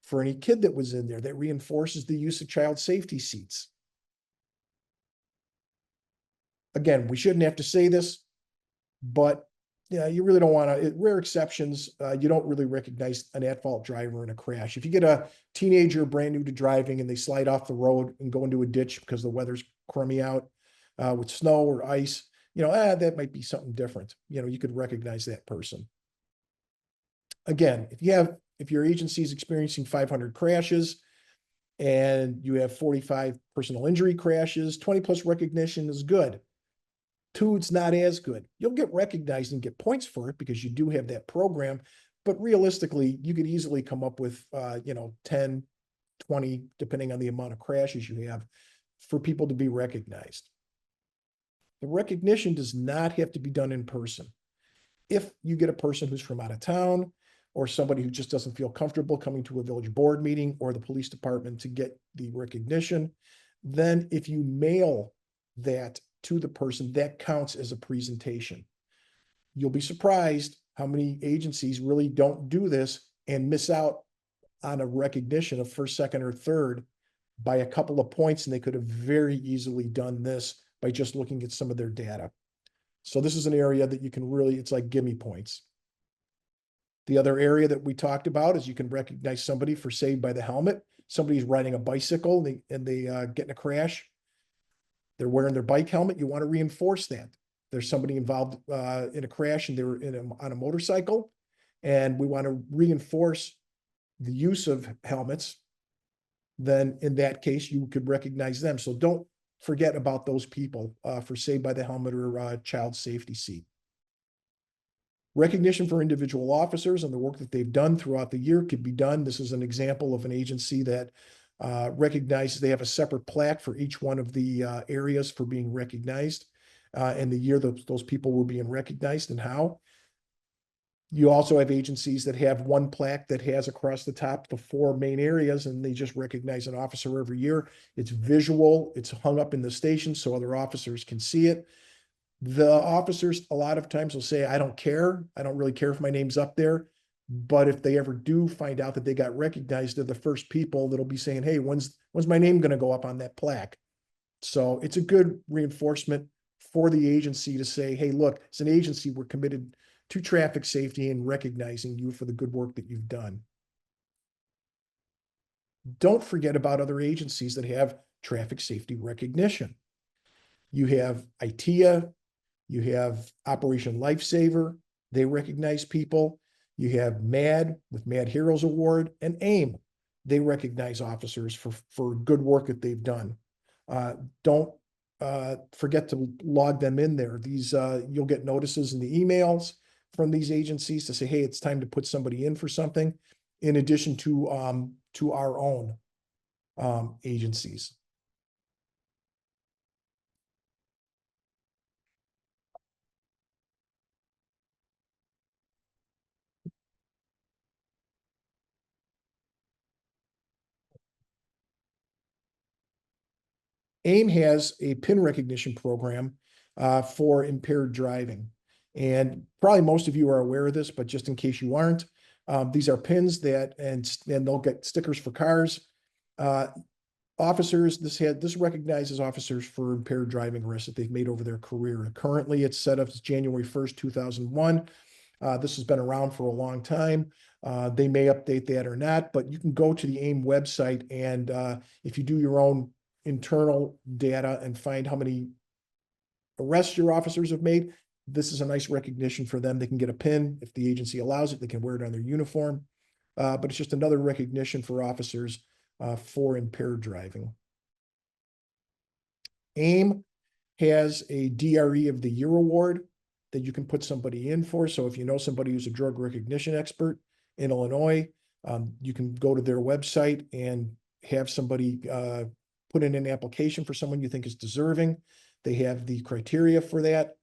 for any kid that was in there. That reinforces the use of child safety seats. Again, we shouldn't have to say this, but yeah, you really don't want to, rare exceptions, you don't really recognize an at-fault driver in a crash. If you get a teenager brand new to driving and they slide off the road and go into a ditch because the weather's crummy out with snow or ice, that might be something different. You could recognize that person. Again, if your agency is experiencing 500 crashes and you have 45 personal injury crashes, 20 plus recognition is good. 2, it's not as good. You'll get recognized and get points for it because you do have that program. But realistically, you could easily come up with, 10, 20, depending on the amount of crashes you have, for people to be recognized. The recognition does not have to be done in person. if you get a person who's from out of town or somebody who just doesn't feel comfortable coming to a village board meeting or the police department to get the recognition, then if you mail that to the person, that counts as a presentation. You'll be surprised how many agencies really don't do this and miss out on a recognition of first, second, or third by a couple of points, and they could have very easily done this by just looking at some of their data. So this is an area that you can really, it's like gimme points. The other area that we talked about is you can recognize somebody for saved by the helmet. Somebody's riding a bicycle and they get in a crash. They're wearing their bike helmet. You want to reinforce that. There's somebody involved in a crash and they're on a motorcycle, and we want to reinforce the use of helmets. Then in that case, you could recognize them. So don't forget about those people for saved by the helmet or child safety seat. Recognition for individual officers and the work that they've done throughout the year could be done. This is an example of an agency that recognizes they have a separate plaque for each one of the areas for being recognized and the year those people were being recognized and how. You also have agencies that have one plaque that has across the top the 4 main areas, and they just recognize an officer every year. It's visual, it's hung up in the station so other officers can see it. The officers a lot of times will say, I don't care. I don't really care if my name's up there. But if they ever do find out that they got recognized, they're the first people that'll be saying, hey, when's my name going to go up on that plaque? So it's a good reinforcement for the agency to say, hey, look, as an agency, we're committed to traffic safety and recognizing you for the good work that you've done. Don't forget about other agencies that have traffic safety recognition. You have ITEA, you have Operation Lifesaver, they recognize people. You have MAD with MAD Heroes Award, and AIM. They recognize officers for good work that they've done. Don't forget to log them in there. These you'll get notices in the emails from these agencies to say, hey, it's time to put somebody in for something, in addition to our own agencies. AIM has a PIN recognition program for impaired driving. And probably most of you are aware of this, but just in case you aren't, these are pins that, and they'll get stickers for cars. Officers, this recognizes officers for impaired driving arrests that they've made over their career. Currently, it's set up as January 1st, 2001. This has been around for a long time. They may update that or not, but you can go to the AIM website, and if you do your own internal data and find how many arrests your officers have made, this is a nice recognition for them. They can get a pin. If the agency allows it, they can wear it on their uniform. But it's just another recognition for officers for impaired driving. AIM has a DRE of the Year award that you can put somebody in for. So if you know somebody who's a drug recognition expert in Illinois, you can go to their website and have somebody put in an application for someone you think is deserving. They have the criteria for that.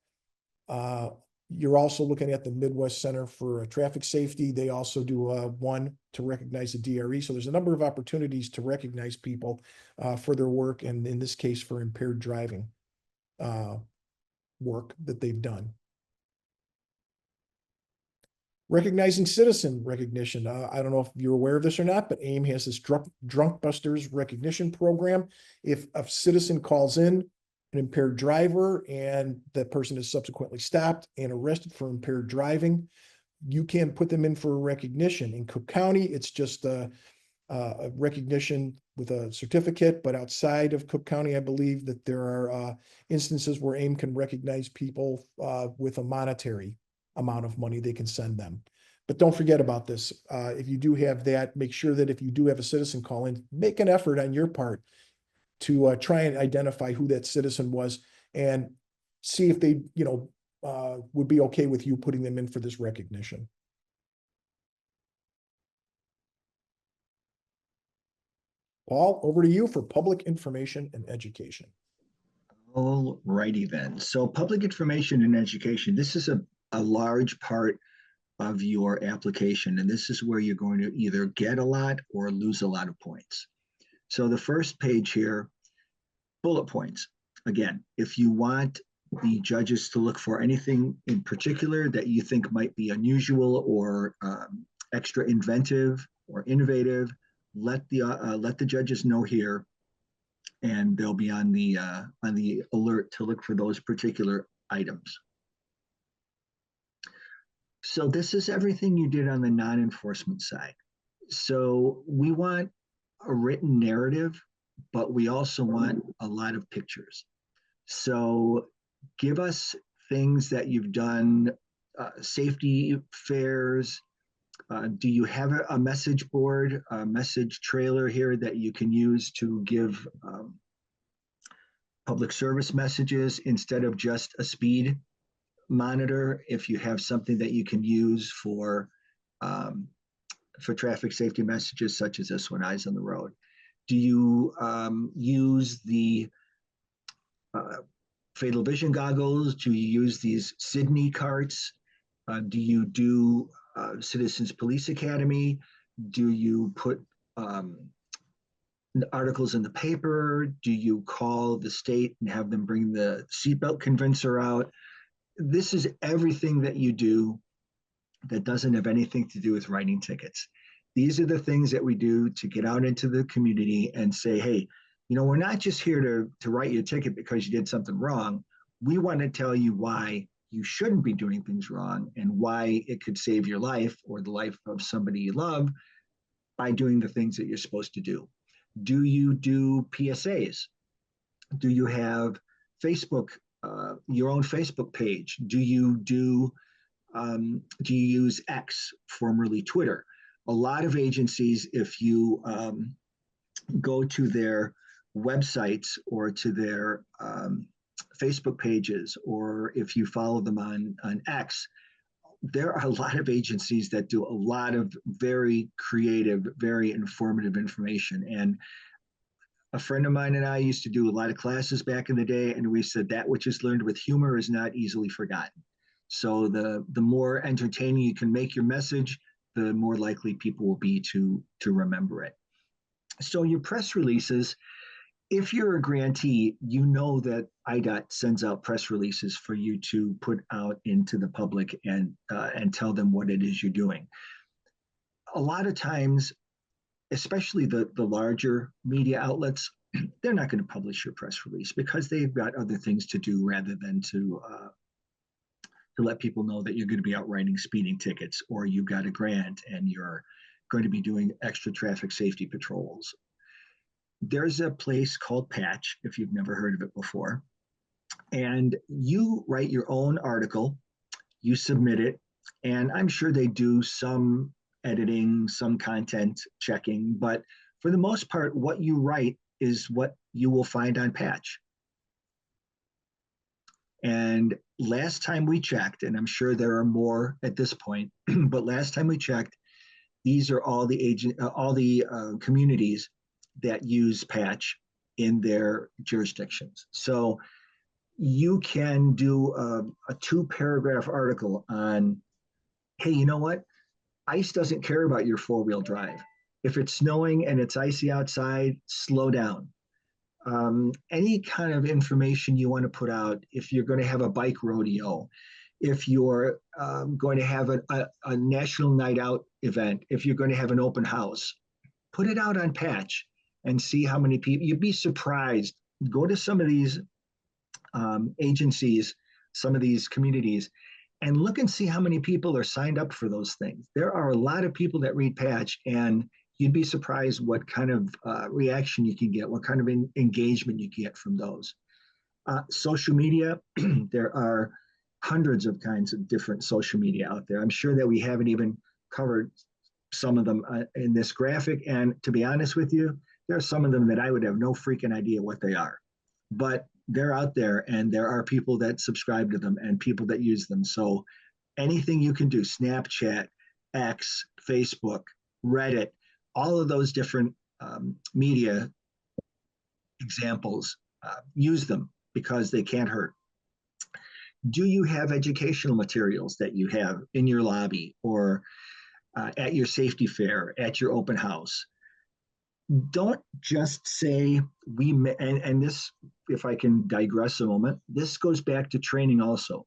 You're also looking at the Midwest Center for Traffic Safety. They also do one to recognize the DRE. So there's a number of opportunities to recognize people for their work, and in this case, for impaired driving work that they've done. Recognizing citizen recognition. I don't know if you're aware of this or not, but AIM has this drunk busters recognition program. If a citizen calls in an impaired driver and that person is subsequently stopped and arrested for impaired driving, you can put them in for a recognition. In Cook County, it's just a recognition with a certificate, but outside of Cook County, I believe that there are instances where AIM can recognize people with a monetary amount of money they can send them. But don't forget about this. If you do have that, make sure that if you do have a citizen call in, make an effort on your part to try and identify who that citizen was and see if they, would be okay with you putting them in for this recognition. Paul, over to you for public information and education. All righty then. So public information and education, this is a a large part of your application. And this is where you're going to either get a lot or lose a lot of points. So the first page here, bullet points. Again, if you want the judges to look for anything in particular that you think might be unusual or extra inventive or innovative, let the judges know here, and they'll be on the alert to look for those particular items. So this is everything you did on the non-enforcement side. So we want a written narrative, but we also want a lot of pictures. So give us things that you've done, safety fairs. Do you have a message board, a message trailer here that you can use to give public service messages instead of just a speed monitor? If you have something that you can use for traffic safety messages, such as this one, Eyes on the Road. Do you use the fatal vision goggles? Do you use these Sydney carts? Do you do Citizens Police Academy? Do you put articles in the paper? Do you call the state and have them bring the seatbelt convincer out? This is everything that you do that doesn't have anything to do with writing tickets. These are the things that we do to get out into the community and say, hey, you know, we're not just here to write you a ticket because you did something wrong. We want to tell you why you shouldn't be doing things wrong and why it could save your life or the life of somebody you love by doing the things that you're supposed to do. Do you do PSAs? Do you have Facebook, your own Facebook page? Do you use X, formerly Twitter? A lot of agencies, if you go to their websites or to their Facebook pages, or if you follow them on X, there are a lot of agencies that do a lot of very creative, very informative information. And a friend of mine and I used to do a lot of classes back in the day, and we said that which is learned with humor is not easily forgotten. So the more entertaining you can make your message, the more likely people will be to remember it. So your press releases, if you're a grantee, you know that IDOT sends out press releases for you to put out into the public and tell them what it is you're doing. A lot of times, especially the larger media outlets, they're not going to publish your press release because they've got other things to do rather than to let people know that you're going to be out writing speeding tickets, or you've got a grant and you're going to be doing extra traffic safety patrols. There's a place called Patch, if you've never heard of it before, and you write your own article, you submit it, and I'm sure they do some editing, some content checking, but for the most part, what you write is what you will find on Patch. And last time we checked, and I'm sure there are more at this point, but last time we checked, these are all the communities that use Patch in their jurisdictions. So you can do a 2-paragraph article on, hey, you know what? ICE doesn't care about your 4-wheel drive. If it's snowing and it's icy outside, slow down. Any kind of information you want to put out, if you're going to have a bike rodeo, if you're going to have a national night out event, if you're going to have an open house, put it out on Patch and see how many people. You'd be surprised. Go to some of these agencies, some of these communities, and look and see how many people are signed up for those things. There are a lot of people that read Patch, and you'd be surprised what kind of reaction you can get, what kind of engagement you get from those. Social media, there are hundreds of kinds of different social media out there. I'm sure that we haven't even covered some of them in this graphic. And to be honest with you, there are some of them that I would have no freaking idea what they are. But they're out there, and there are people that subscribe to them and people that use them. So anything you can do, Snapchat, X, Facebook, Reddit, all of those different media examples, use them because they can't hurt. Do you have educational materials that you have in your lobby or at your safety fair, at your open house? Don't just say and this, if I can digress a moment, this goes back to training also.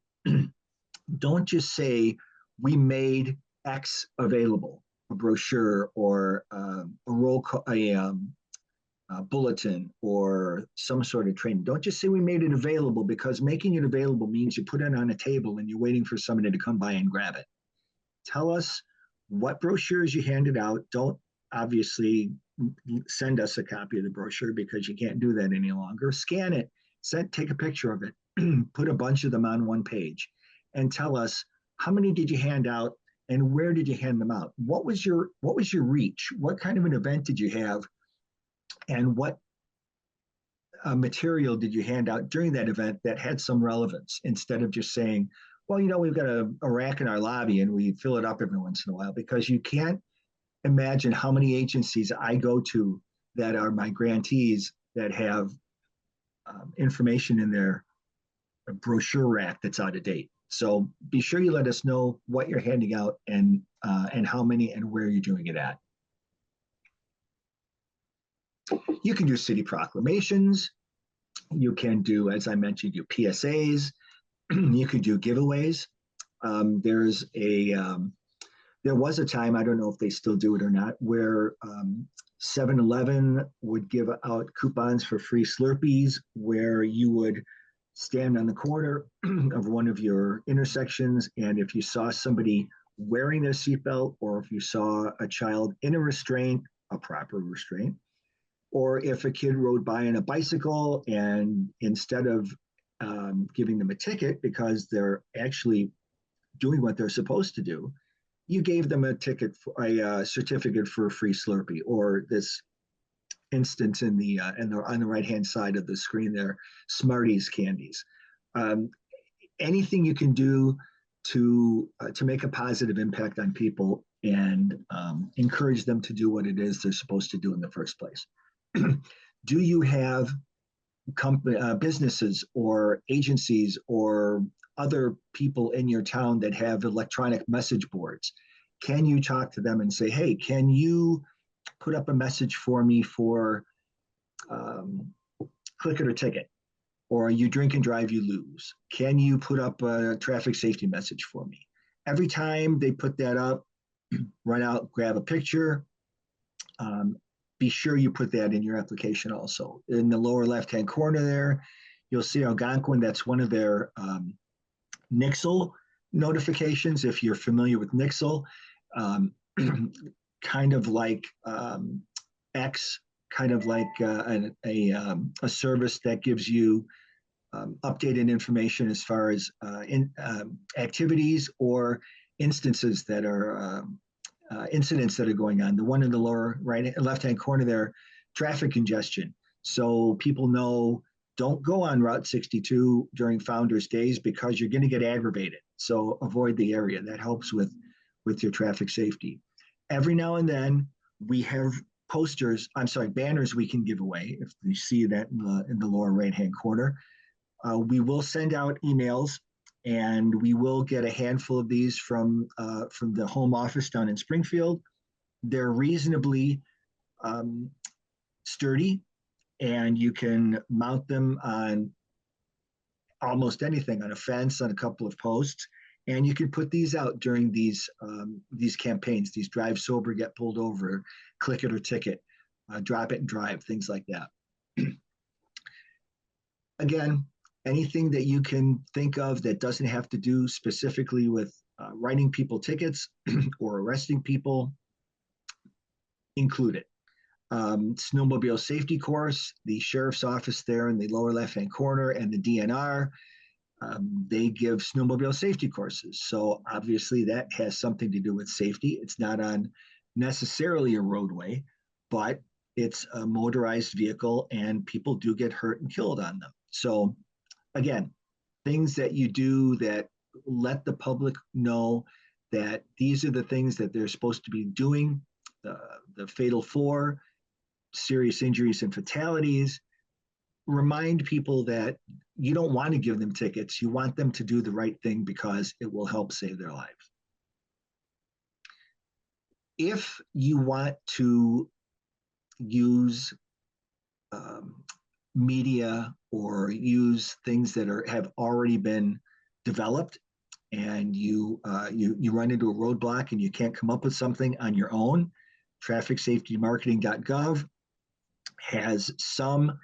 Don't just say we made X available, a brochure or a bulletin or some sort of training. Don't just say we made it available, because making it available means you put it on a table and you're waiting for somebody to come by and grab it. Tell us what brochures you handed out. Don't obviously send us a copy of the brochure, because you can't do that any longer. Scan it, take a picture of it, put a bunch of them on one page, and tell us how many did you hand out and where did you hand them out? What was your reach? What kind of an event did you have? And what material did you hand out during that event that had some relevance, instead of just saying, well, we've got a rack in our lobby and we fill it up every once in a while. Because you can't imagine how many agencies I go to that are my grantees that have information in their brochure rack that's out of date. So be sure you let us know what you're handing out and how many and where you're doing it at. You can do city proclamations. You can do, as I mentioned, your PSAs. You can do giveaways. There was a time, I don't know if they still do it or not, where 7-Eleven would give out coupons for free Slurpees, where you would stand on the corner of one of your intersections, and if you saw somebody wearing their seatbelt, or if you saw a child in a restraint, a proper restraint, or if a kid rode by on a bicycle, and instead of giving them a ticket because they're actually doing what they're supposed to do, you gave them a certificate for a free Slurpee, or this instance on the right hand side of the screen there, Smarties candies. Anything you can do to make a positive impact on people and encourage them to do what it is they're supposed to do in the first place. Do you have businesses or agencies or other people in your town that have electronic message boards? Can you talk to them and say, hey, can you put up a message for me for click it or ticket? Or you drink and drive, you lose. Can you put up a traffic safety message for me? Every time they put that up, run out, grab a picture. Be sure you put that in your application also. In the lower left-hand corner there, you'll see Algonquin, that's one of their Nixle notifications, if you're familiar with Nixle. Kind of like X, kind of like a service that gives you updated information as far as activities or instances that are incidents that are going on. The one in the lower left-hand corner there, traffic congestion. So people know, don't go on Route 62 during Founders Days because you're going to get aggravated. So avoid the area. That helps with your traffic safety. Every now and then we have banners we can give away. If you see that in the lower right-hand corner, we will send out emails, and we will get a handful of these from the home office down in Springfield. They're reasonably sturdy, and you can mount them on almost anything, on a fence, on a couple of posts, and you can put these out during these campaigns, these drive sober, get pulled over, click it or ticket, drop it and drive, things like that. Again, anything that you can think of that doesn't have to do specifically with writing people tickets or arresting people, include it. Snowmobile safety course, the sheriff's office there in the lower left-hand corner, and the DNR, they give snowmobile safety courses. So obviously that has something to do with safety. It's not on necessarily a roadway, but it's a motorized vehicle, and people do get hurt and killed on them. So again, things that you do that let the public know that these are the things that they're supposed to be doing. The Fatal 4, serious injuries and fatalities, remind people that you don't want to give them tickets. You want them to do the right thing because it will help save their lives. If you want to use media or use things that have already been developed, and you run into a roadblock and you can't come up with something on your own, trafficsafetymarketing.gov has some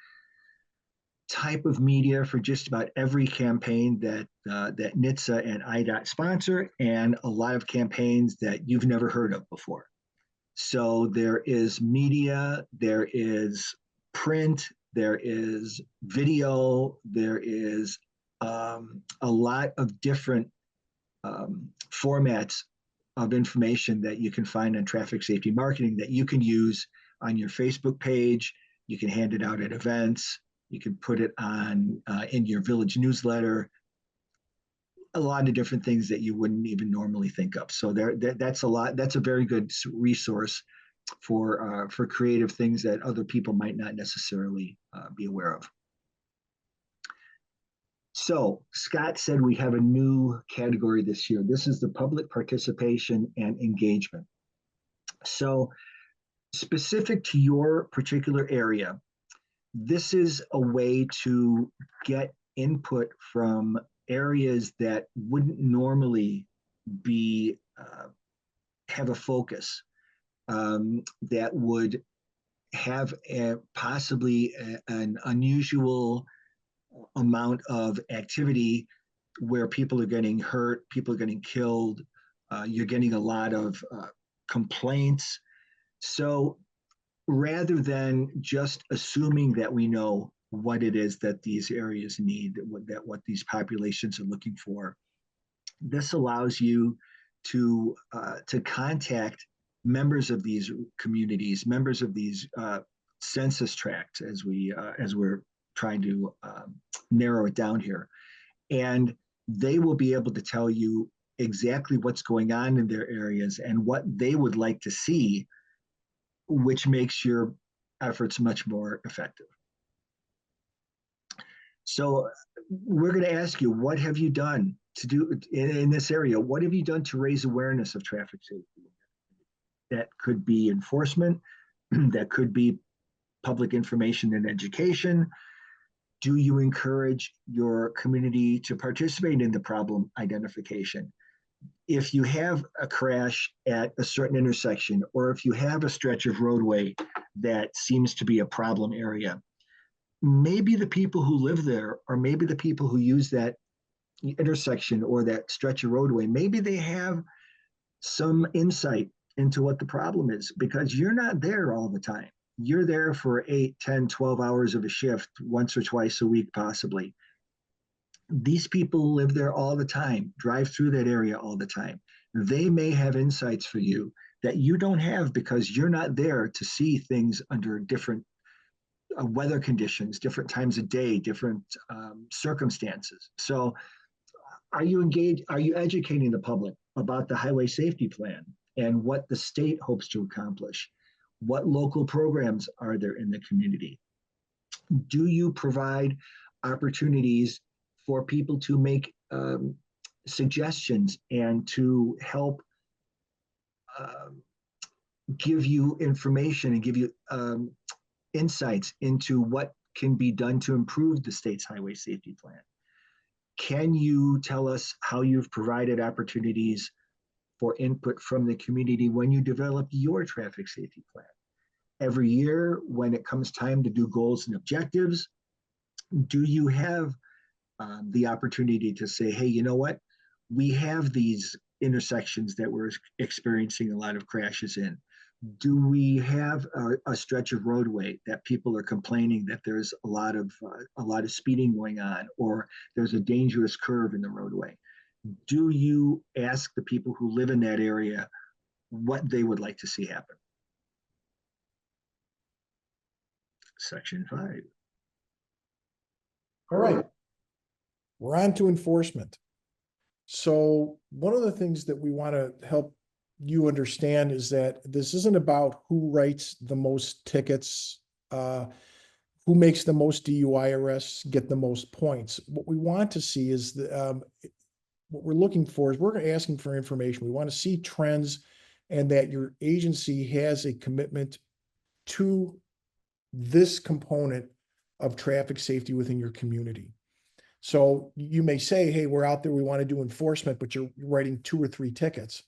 type of media for just about every campaign that NHTSA and IDOT sponsor, and a lot of campaigns that you've never heard of before. So there is media, there is print, there is video, there is a lot of different formats of information that you can find on traffic safety marketing that you can use on your Facebook page. You can hand it out at events. You can put it on in your village newsletter. A lot of different things that you wouldn't even normally think of. So that's a lot. That's a very good resource for creative things that other people might not necessarily be aware of. So Scott said we have a new category this year. This is the public participation and engagement. So specific to your particular area, this is a way to get input from areas that wouldn't normally be have a focus, that would have possibly an unusual amount of activity where people are getting hurt, people are getting killed, you're getting a lot of complaints. So rather than just assuming that we know what it is that these areas need, what these populations are looking for, this allows you to contact members of these communities, members of these census tracts, as we're trying to narrow it down here, and they will be able to tell you exactly what's going on in their areas and what they would like to see, which makes your efforts much more effective. So we're going to ask you, what have you done to do in this area? What have you done to raise awareness of traffic safety? That could be enforcement, that could be public information and education. Do you encourage your community to participate in the problem identification? If you have a crash at a certain intersection, or if you have a stretch of roadway that seems to be a problem area, maybe the people who live there, or maybe the people who use that intersection or that stretch of roadway, maybe they have some insight into what the problem is, because you're not there all the time. You're there for 8, 10, 12 hours of a shift, once or twice a week, possibly. These people live there all the time, drive through that area all the time. They may have insights for you that you don't have because you're not there to see things under different weather conditions, different times of day, different circumstances. So are you engaged? Are you educating the public about the highway safety plan and what the state hopes to accomplish? What local programs are there in the community? Do you provide opportunities for people to make suggestions and to help give you information and give you insights into what can be done to improve the state's highway safety plan? Can you tell us how you've provided opportunities for input from the community when you develop your traffic safety plan? Every year, when it comes time to do goals and objectives, do you have the opportunity to say, hey, you know what? We have these intersections that we're experiencing a lot of crashes in. Do we have a stretch of roadway that people are complaining that there's a lot of speeding going on, or there's a dangerous curve in the roadway? Do you ask the people who live in that area what they would like to see happen? Section 5. All right. We're on to enforcement. So one of the things that we want to help you understand is that this isn't about who writes the most tickets, who makes the most DUI arrests get the most points. What we want to see is what we're looking for is we're asking for information. We want to see trends and that your agency has a commitment to this component of traffic safety within your community. So you may say, hey, we're out there, we want to do enforcement, but you're writing 2 or 3 tickets.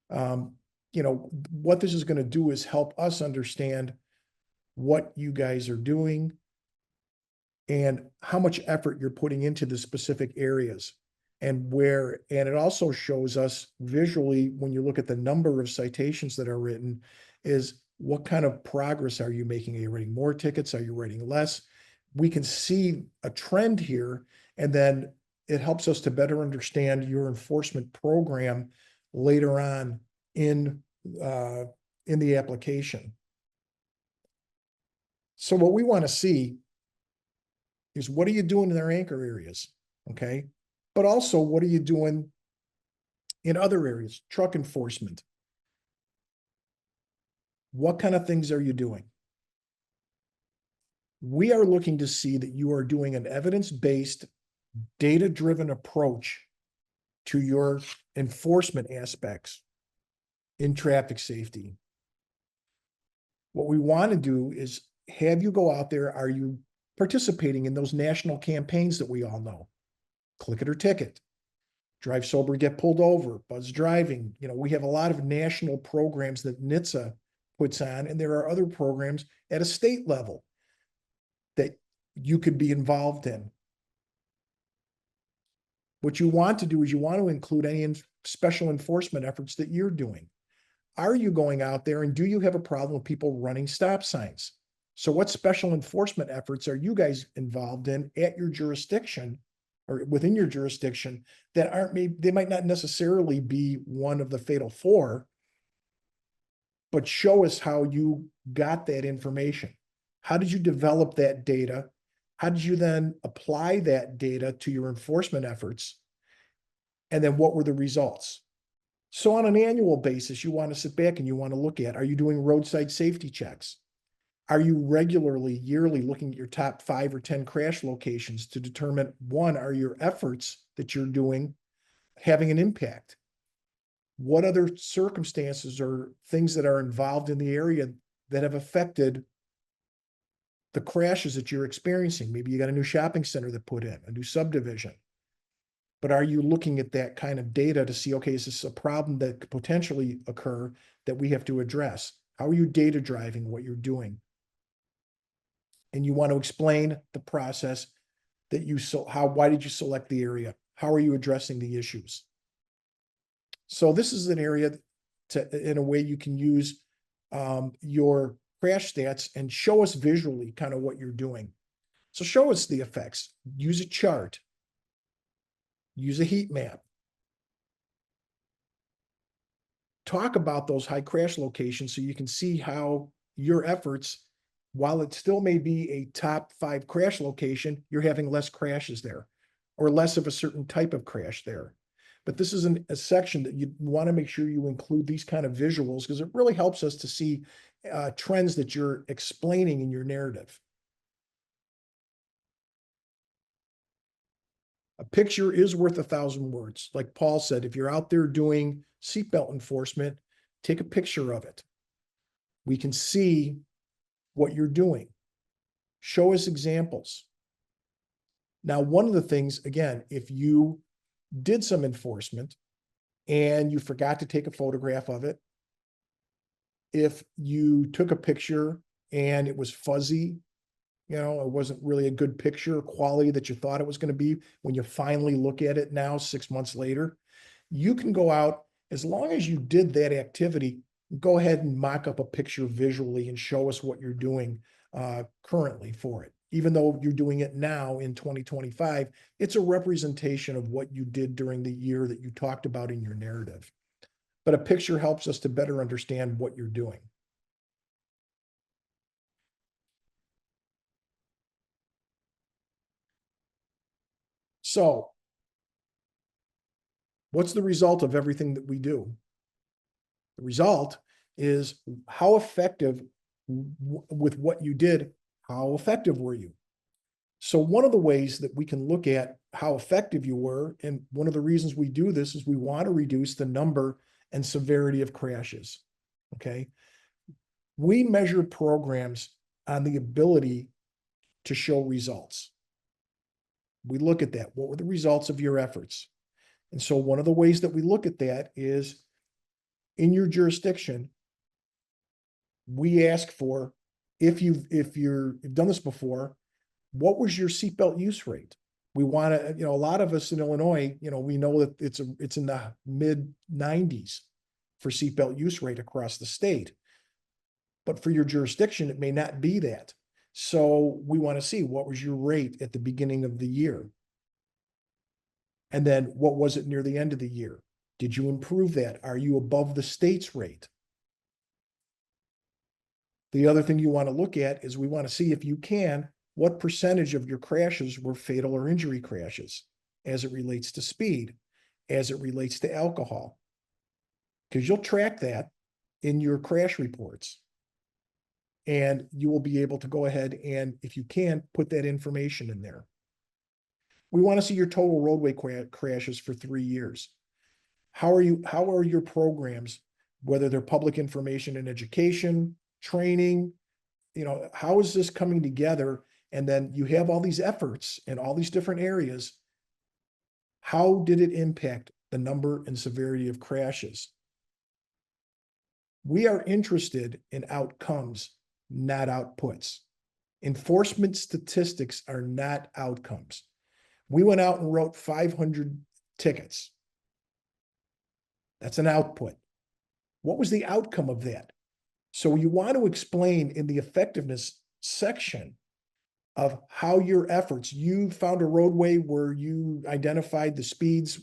What this is going to do is help us understand what you guys are doing and how much effort you're putting into the specific areas and it also shows us visually when you look at the number of citations that are written is what kind of progress are you making? Are you writing more tickets? Are you writing less? We can see a trend here, and then it helps us to better understand your enforcement program later on in the application. So what we want to see is what are you doing in their anchor areas, okay? But also what are you doing in other areas, truck enforcement? What kind of things are you doing? We are looking to see that you are doing an evidence-based, data-driven approach to your enforcement aspects in traffic safety. What we want to do is have you go out there. Are you participating in those national campaigns that we all know? Click it or ticket, drive sober, get pulled over, buzz driving. We have a lot of national programs that NHTSA puts on, and there are other programs at a state level that you could be involved in. What you want to do is you want to include any special enforcement efforts that you're doing. Are you going out there and do you have a problem with people running stop signs? So what special enforcement efforts are you guys involved in at your jurisdiction or within your jurisdiction that they might not necessarily be one of the fatal 4, but show us how you got that information. How did you develop that data? How did you then apply that data to your enforcement efforts? And then what were the results? So on an annual basis, you want to sit back and you want to look at, are you doing roadside safety checks? Are you regularly, yearly looking at your top 5 or 10 crash locations to determine, one, are your efforts that you're doing having an impact? What other circumstances or things that are involved in the area that have affected the crashes that you're experiencing? Maybe you got a new shopping center that put in, a new subdivision. But are you looking at that kind of data to see, okay, is this a problem that could potentially occur that we have to address? How are you data driving what you're doing? And you want to explain the process that why did you select the area? How are you addressing the issues? So this is an area in a way you can use your crash stats and show us visually kind of what you're doing. So show us the effects, use a chart, use a heat map. Talk about those high crash locations so you can see how your efforts, while it still may be a top 5 crash location, you're having less crashes there or less of a certain type of crash there. But this is a section that you want to make sure you include these kind of visuals because it really helps us to see trends that you're explaining in your narrative. A picture is worth 1,000 words. Like Paul said, if you're out there doing seatbelt enforcement, take a picture of it. We can see what you're doing. Show us examples. Now, one of the things, again, if you did some enforcement and you forgot to take a photograph of it, if you took a picture and it was fuzzy, it wasn't really a good picture quality that you thought it was going to be when you finally look at it now 6 months later, you can go out, as long as you did that activity, go ahead and mock up a picture visually and show us what you're doing currently for it. Even though you're doing it now in 2025, it's a representation of what you did during the year that you talked about in your narrative. But a picture helps us to better understand what you're doing. So, what's the result of everything that we do? The result is how effective with what you did, How effective were you? So one of the ways that we can look at how effective you were, and one of the reasons we do this is we want to reduce the number and severity of crashes, okay? We measure programs on the ability to show results. We look at that. What were the results of your efforts? And so one of the ways that we look at that is in your jurisdiction, we ask for, if you've done this before, what was your seatbelt use rate? We want to, a lot of us in Illinois, we know that it's in the mid 90s for seatbelt use rate across the state. But for your jurisdiction, it may not be that. So we want to see, what was your rate at the beginning of the year? And then what was it near the end of the year? Did you improve that? Are you above the state's rate? The other thing you want to look at is we want to see, if you can, what percentage of your crashes were fatal or injury crashes as it relates to speed, as it relates to alcohol. Because you'll track that in your crash reports. And you will be able to go ahead and, if you can, put that information in there. We want to see your total roadway crashes for 3 years. How are your programs, whether they're public information and education, training, how is this coming together? And then you have all these efforts in all these different areas. How did it impact the number and severity of crashes? We are interested in outcomes, not outputs. Enforcement statistics are not outcomes. We went out and wrote 500 tickets. That's an output. What was the outcome of that? So you want to explain in the effectiveness section of how your efforts, you found a roadway where you identified the speeds,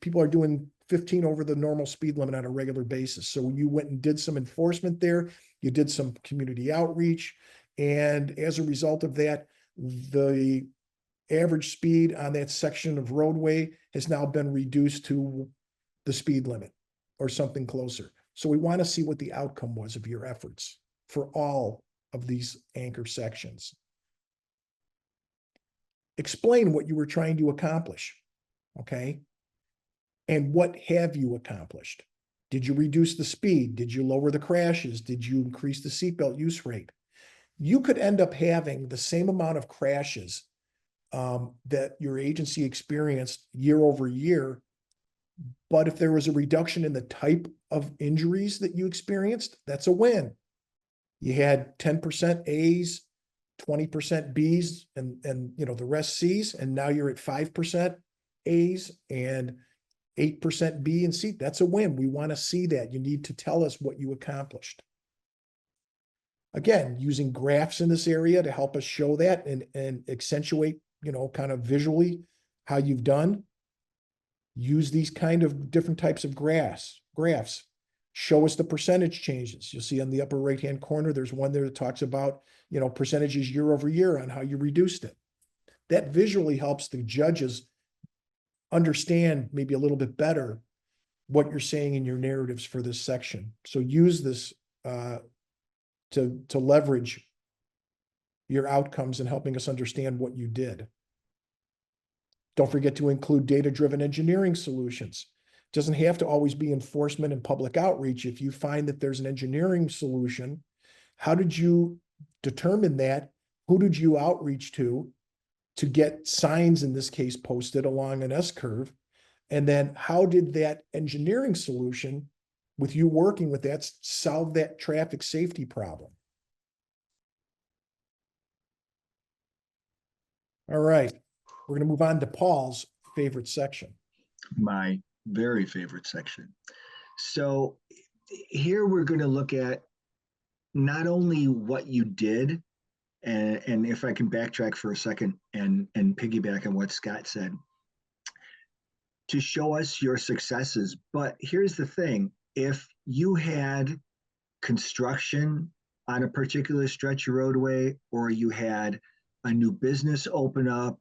people are doing 15 over the normal speed limit on a regular basis. So you went and did some enforcement there. You did some community outreach. And as a result of that, the average speed on that section of roadway has now been reduced to the speed limit or something closer. So we want to see what the outcome was of your efforts for all of these anchor sections. Explain what you were trying to accomplish, okay? And what have you accomplished? Did you reduce the speed? Did you lower the crashes? Did you increase the seatbelt use rate? You could end up having the same amount of crashes that your agency experienced year over year, but if there was a reduction in the type of injuries that you experienced, that's a win. You had 10% A's, 20% B's, and the rest C's, and now you're at 5% A's and 8% B and C. That's a win. We want to see that. You need to tell us what you accomplished. Again, using graphs in this area to help us show that and accentuate, kind of visually how you've done. Use these kind of different types of graphs. Show us the percentage changes. You'll see on the upper right-hand corner, there's one there that talks about, percentages year over year on how you reduced it. That visually helps the judges understand maybe a little bit better what you're saying in your narratives for this section. So use this to leverage your outcomes and helping us understand what you did. Don't forget to include data-driven engineering solutions. It doesn't have to always be enforcement and public outreach. If you find that there's an engineering solution, how did you determine that? Who did you outreach to get signs, in this case, posted along an S-curve? And then how did that engineering solution, with you working with that, solve that traffic safety problem? All right, we're going to move on to Paul's favorite section. My very favorite section. So here we're going to look at not only what you did, and if I can backtrack for a second and piggyback on what Scott said, to show us your successes. But here's the thing, if you had construction on a particular stretch of roadway, or you had a new business open up,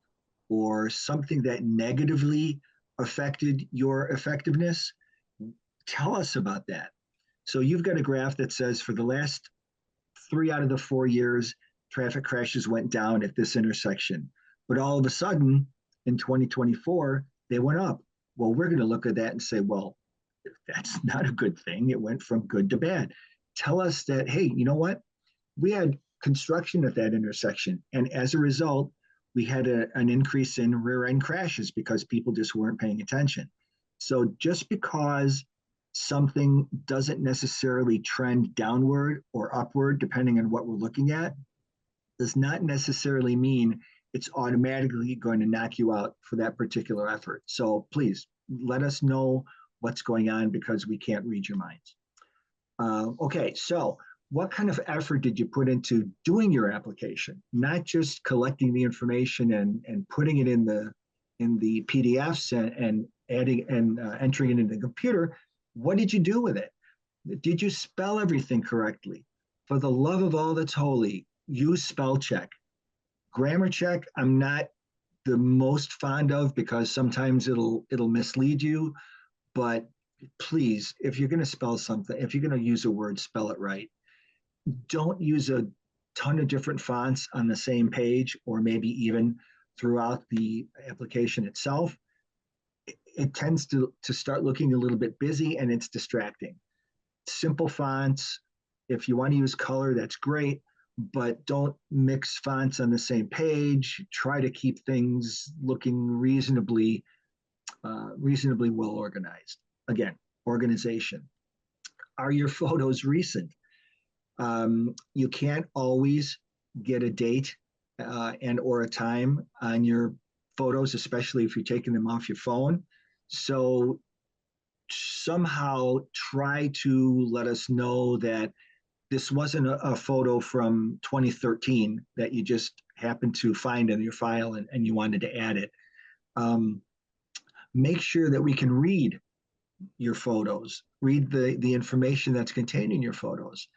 or something that negatively affected your effectiveness, tell us about that. So you've got a graph that says for the last 3 out of the 4 years, traffic crashes went down at this intersection. But all of a sudden, in 2024, they went up. Well, we're going to look at that and say, well, that's not a good thing. It went from good to bad. Tell us that, hey, you know what? We had construction at that intersection. And as a result, we had an increase in rear end crashes because people just weren't paying attention. So just because something doesn't necessarily trend downward or upward, depending on what we're looking at, does not necessarily mean it's automatically going to knock you out for that particular effort. So please let us know what's going on because we can't read your minds. Okay, so what kind of effort did you put into doing your application? Not just collecting the information and putting it in the PDFs and adding and entering it into the computer. What did you do with it? Did you spell everything correctly? For the love of all that's holy, use spell check. Grammar check, I'm not the most fond of because sometimes it'll mislead you. But please, if you're going to spell something, if you're going to use a word, spell it right. Don't use a ton of different fonts on the same page or maybe even throughout the application itself. It tends to start looking a little bit busy and it's distracting. Simple fonts, if you want to use color, that's great, but don't mix fonts on the same page. Try to keep things looking reasonably well organized. Again, organization. Are your photos recent? You can't always get a date and or a time on your photos, especially if you're taking them off your phone. So somehow try to let us know that this wasn't a photo from 2013 that you just happened to find in your file and you wanted to add it. Make sure that we can read your photos, read the information that's contained in your photos.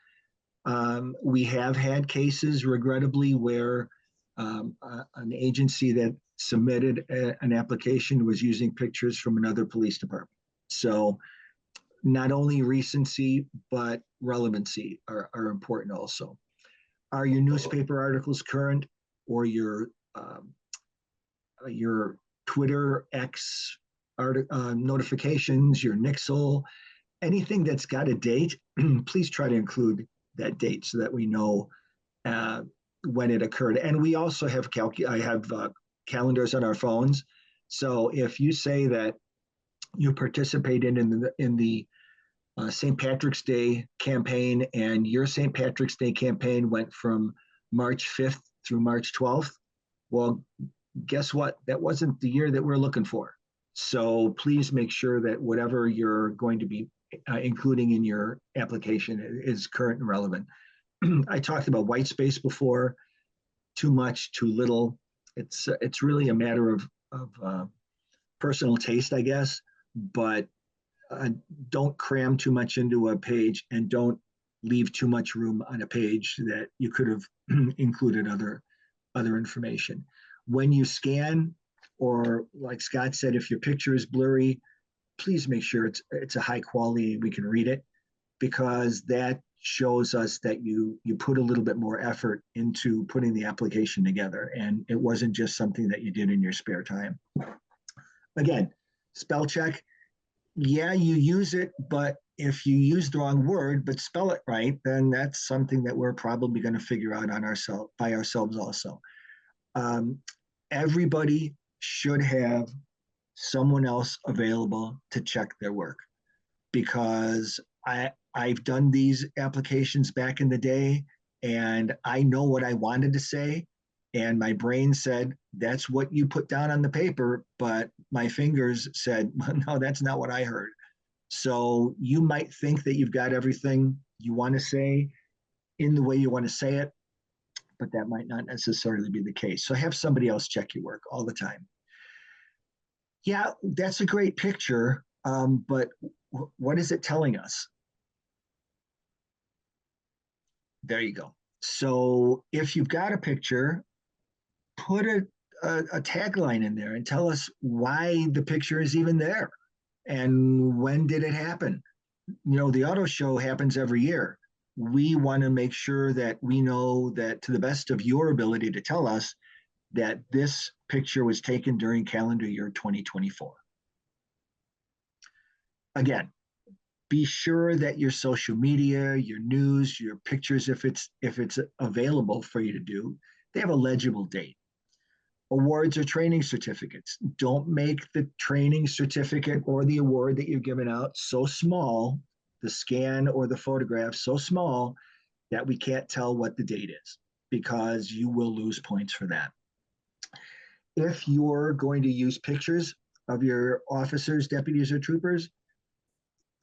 We have had cases, regrettably, where an agency that submitted an application was using pictures from another police department. So not only recency, but relevancy are important also. Are your newspaper articles current, or your Twitter, X notifications, your Nixle, anything that's got a date? Please try to include that date so that we know when it occurred. And we also have calendars on our phones. So if you say that you participated in the St. Patrick's Day campaign and your St. Patrick's Day campaign went from March 5th through March 12th, well, guess what? That wasn't the year that we're looking for. So please make sure that whatever you're going to be including in your application is current and relevant. I talked about white space before, too much, too little. It's really a matter of personal taste, I guess, but don't cram too much into a page and don't leave too much room on a page that you could have included other information. When you scan, or like Scott said, if your picture is blurry, please make sure it's a high quality and we can read it, because that shows us that you put a little bit more effort into putting the application together and it wasn't just something that you did in your spare time. Again, spell check. Yeah, you use it, but if you use the wrong word but spell it right, then that's something that we're probably going to figure out by ourselves also. Everybody should have someone else available to check their work, because I've done these applications back in the day and I know what I wanted to say, and my brain said, that's what you put down on the paper, but my fingers said, no, that's not what I heard. So you might think that you've got everything you want to say in the way you want to say it, but that might not necessarily be the case. So have somebody else check your work all the time. Yeah, that's a great picture, but what is it telling us? There you go. So if you've got a picture, put a tagline in there and tell us why the picture is even there and when did it happen. You know, the auto show happens every year. we want to make sure that we know that to the best of your ability to tell us that this picture was taken during calendar year 2024. Again, be sure that your social media, your news, your pictures, if it's available for you to do, they have a legible date. Awards or training certificates. Don't make the training certificate or the award that you're giving out so small, the scan or the photograph so small that we can't tell what the date is, because you will lose points for that. If you're going to use pictures of your officers, deputies, or troopers,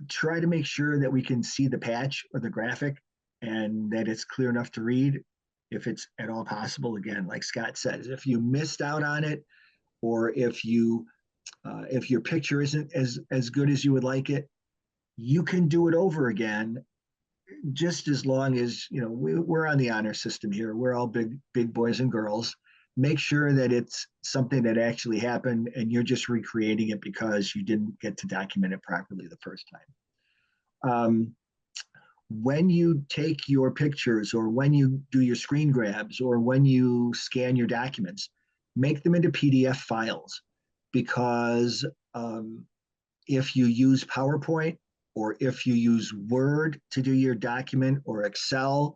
try to make sure that we can see the patch or the graphic and that it's clear enough to read if it's at all possible. Again, like Scott says, if you missed out on it, or if your picture isn't as good as you would like it, you can do it over again, just as long as, you know, we're on the honor system here. We're all big boys and girls. Make sure that it's something that actually happened and you're just recreating it because you didn't get to document it properly the first time. When you take your pictures, or when you do your screen grabs, or when you scan your documents, make them into PDF files, because if you use PowerPoint, or if you use Word to do your document, or Excel,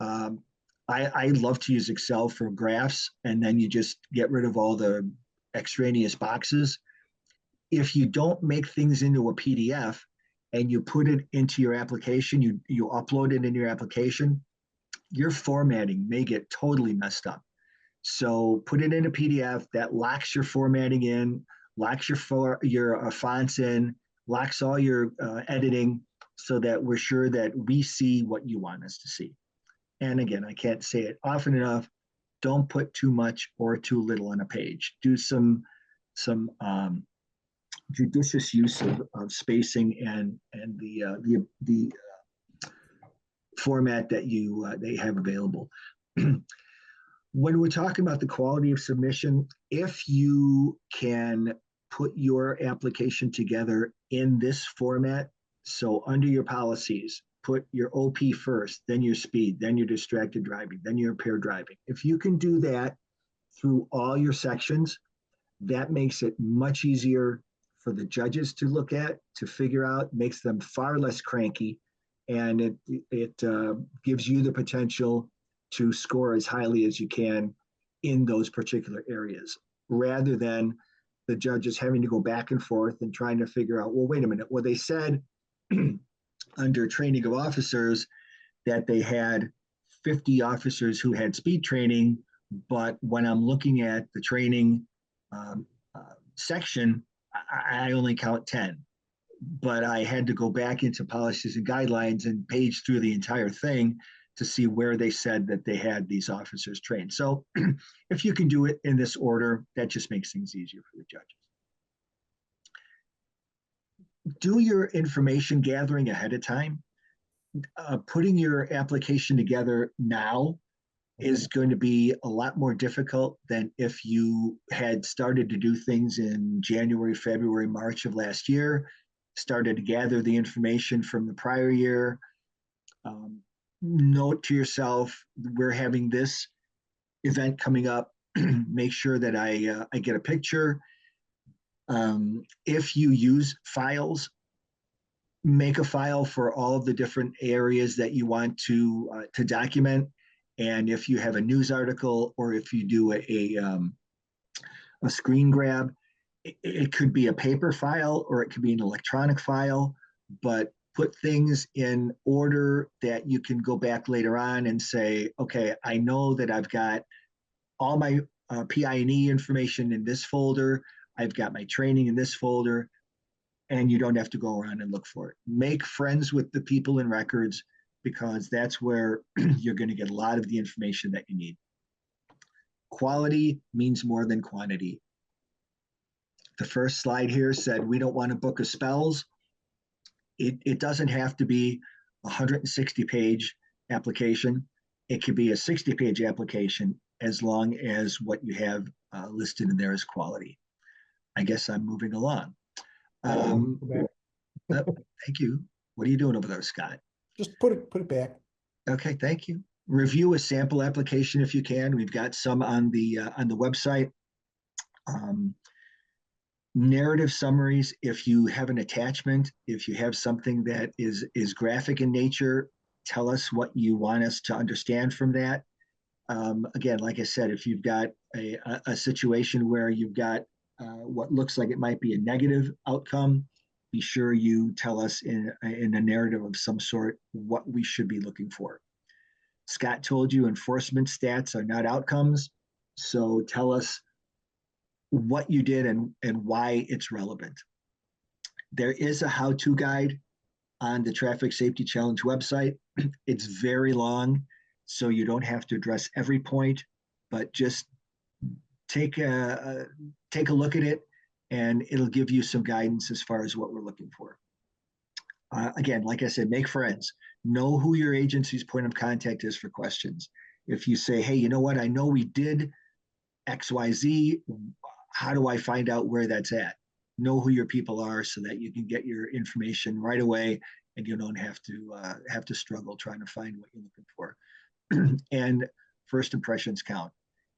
I love to use Excel for graphs, and then you just get rid of all the extraneous boxes. If you don't make things into a PDF and you put it into your application, you upload it in your application, your formatting may get totally messed up. So put it in a PDF that locks your formatting in, locks your fonts in, locks all your editing, so that we're sure that we see what you want us to see. And again, I can't say it often enough, don't put too much or too little on a page. Do some judicious use of spacing and the format that they have available. When we're talking about the quality of submission, if you can put your application together in this format, so under your policies, put your OP first, then your speed, then your distracted driving, then your impaired driving. If you can do that through all your sections, that makes it much easier for the judges to look at, to figure out, makes them far less cranky, and it gives you the potential to score as highly as you can in those particular areas, rather than the judges having to go back and forth and trying to figure out, well, wait a minute, well, they said under training of officers that they had 50 officers who had speed training, but when I'm looking at the training section, I only count 10. But I had to go back into policies and guidelines and page through the entire thing to see where they said that they had these officers trained. So if you can do it in this order, that just makes things easier for the judges. Do your information gathering ahead of time. Putting your application together now is going to be a lot more difficult than if you had started to do things in January, February, March of last year, started to gather the information from the prior year. Note to yourself, we're having this event coming up. Make sure that I get a picture. If you use files, make a file for all of the different areas that you want to document. And if you have a news article, or if you do a screen grab, it could be a paper file or it could be an electronic file, but put things in order that you can go back later on and say, okay, I know that I've got all my PI&E information in this folder. I've got my training in this folder, and you don't have to go around and look for it. Make friends with the people in records, because that's where you're going to get a lot of the information that you need. Quality means more than quantity. The first slide here said we don't want a book of spells. It doesn't have to be a 160-page application. It could be a 60-page application, as long as what you have listed in there is quality. I guess I'm moving along. Thank you. What are you doing over there, Scott? Just put it back. Okay, thank you. Review a sample application if you can. We've got some on the website. Narrative summaries, if you have an attachment, if you have something that is graphic in nature, tell us what you want us to understand from that. Again, like I said, if you've got a situation where you've got what looks like it might be a negative outcome, be sure you tell us in a narrative of some sort what we should be looking for. Scott told you enforcement stats are not outcomes, so tell us what you did and why it's relevant. There is a how-to guide on the Traffic Safety Challenge website. It's very long, so you don't have to address every point, but just take a look at it, and it'll give you some guidance as far as what we're looking for. Again, like I said, make friends. Know who your agency's point of contact is for questions. If you say, hey, you know what, I know we did XYZ, how do I find out where that's at? Know who your people are so that you can get your information right away and you don't have to struggle trying to find what you're looking for. And first impressions count.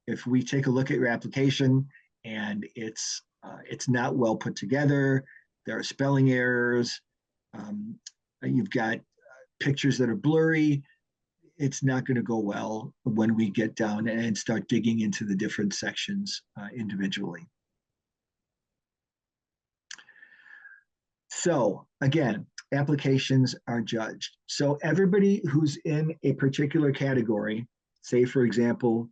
If we take a look at your application and it's not well put together, there are spelling errors, you've got pictures that are blurry, it's not going to go well when we get down and start digging into the different sections individually. So again, applications are judged. So everybody who's in a particular category, say for example,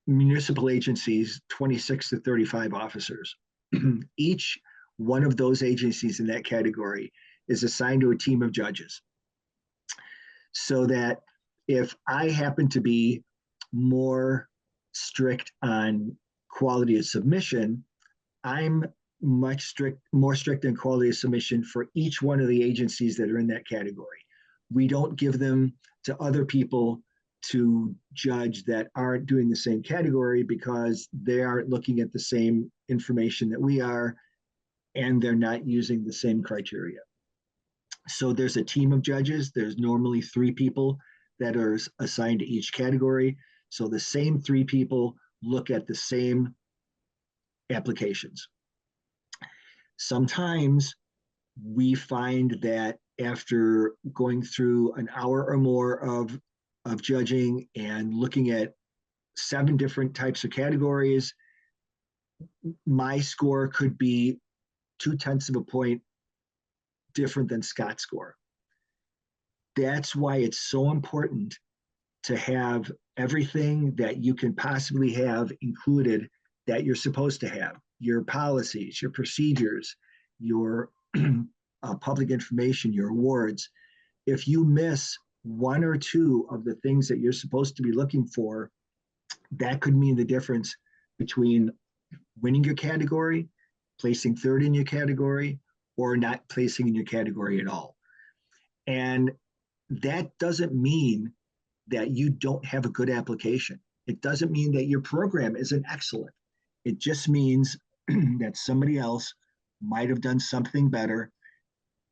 municipal agencies, 26 to 35 officers, each one of those agencies in that category is assigned to a team of judges. So that if I happen to be more strict on quality of submission, I'm more strict on quality of submission for each one of the agencies that are in that category. We don't give them to other people to judge that aren't doing the same category because they aren't looking at the same information that we are, and they're not using the same criteria. So there's a team of judges. There's normally 3 people that are assigned to each category. So the same 3 people look at the same applications. Sometimes we find that after going through an hour or more of judging and looking at 7 different types of categories, my score could be 0.2 of a point different than Scott's score. That's why it's so important to have everything that you can possibly have included that you're supposed to have. Your policies, your procedures, your public information, your awards. If you miss 1 or 2 of the things that you're supposed to be looking for, that could mean the difference between winning your category, placing 3rd in your category, or not placing in your category at all. And that doesn't mean that you don't have a good application. It doesn't mean that your program isn't excellent. It just means that somebody else might have done something better,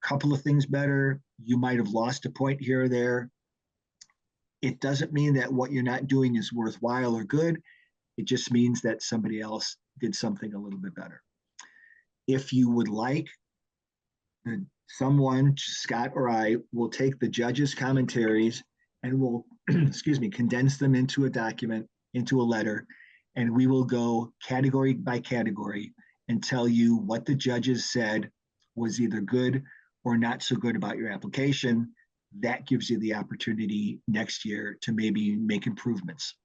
a couple of things better. You might have lost a point here or there. It doesn't mean that what you're not doing is worthwhile or good. It just means that somebody else did something a little bit better. If you would like, someone, Scott or I, will take the judges' commentaries and we'll, condense them into a document, into a letter, and we will go category by category and tell you what the judges said was either good or not so good about your application. That gives you the opportunity next year to maybe make improvements.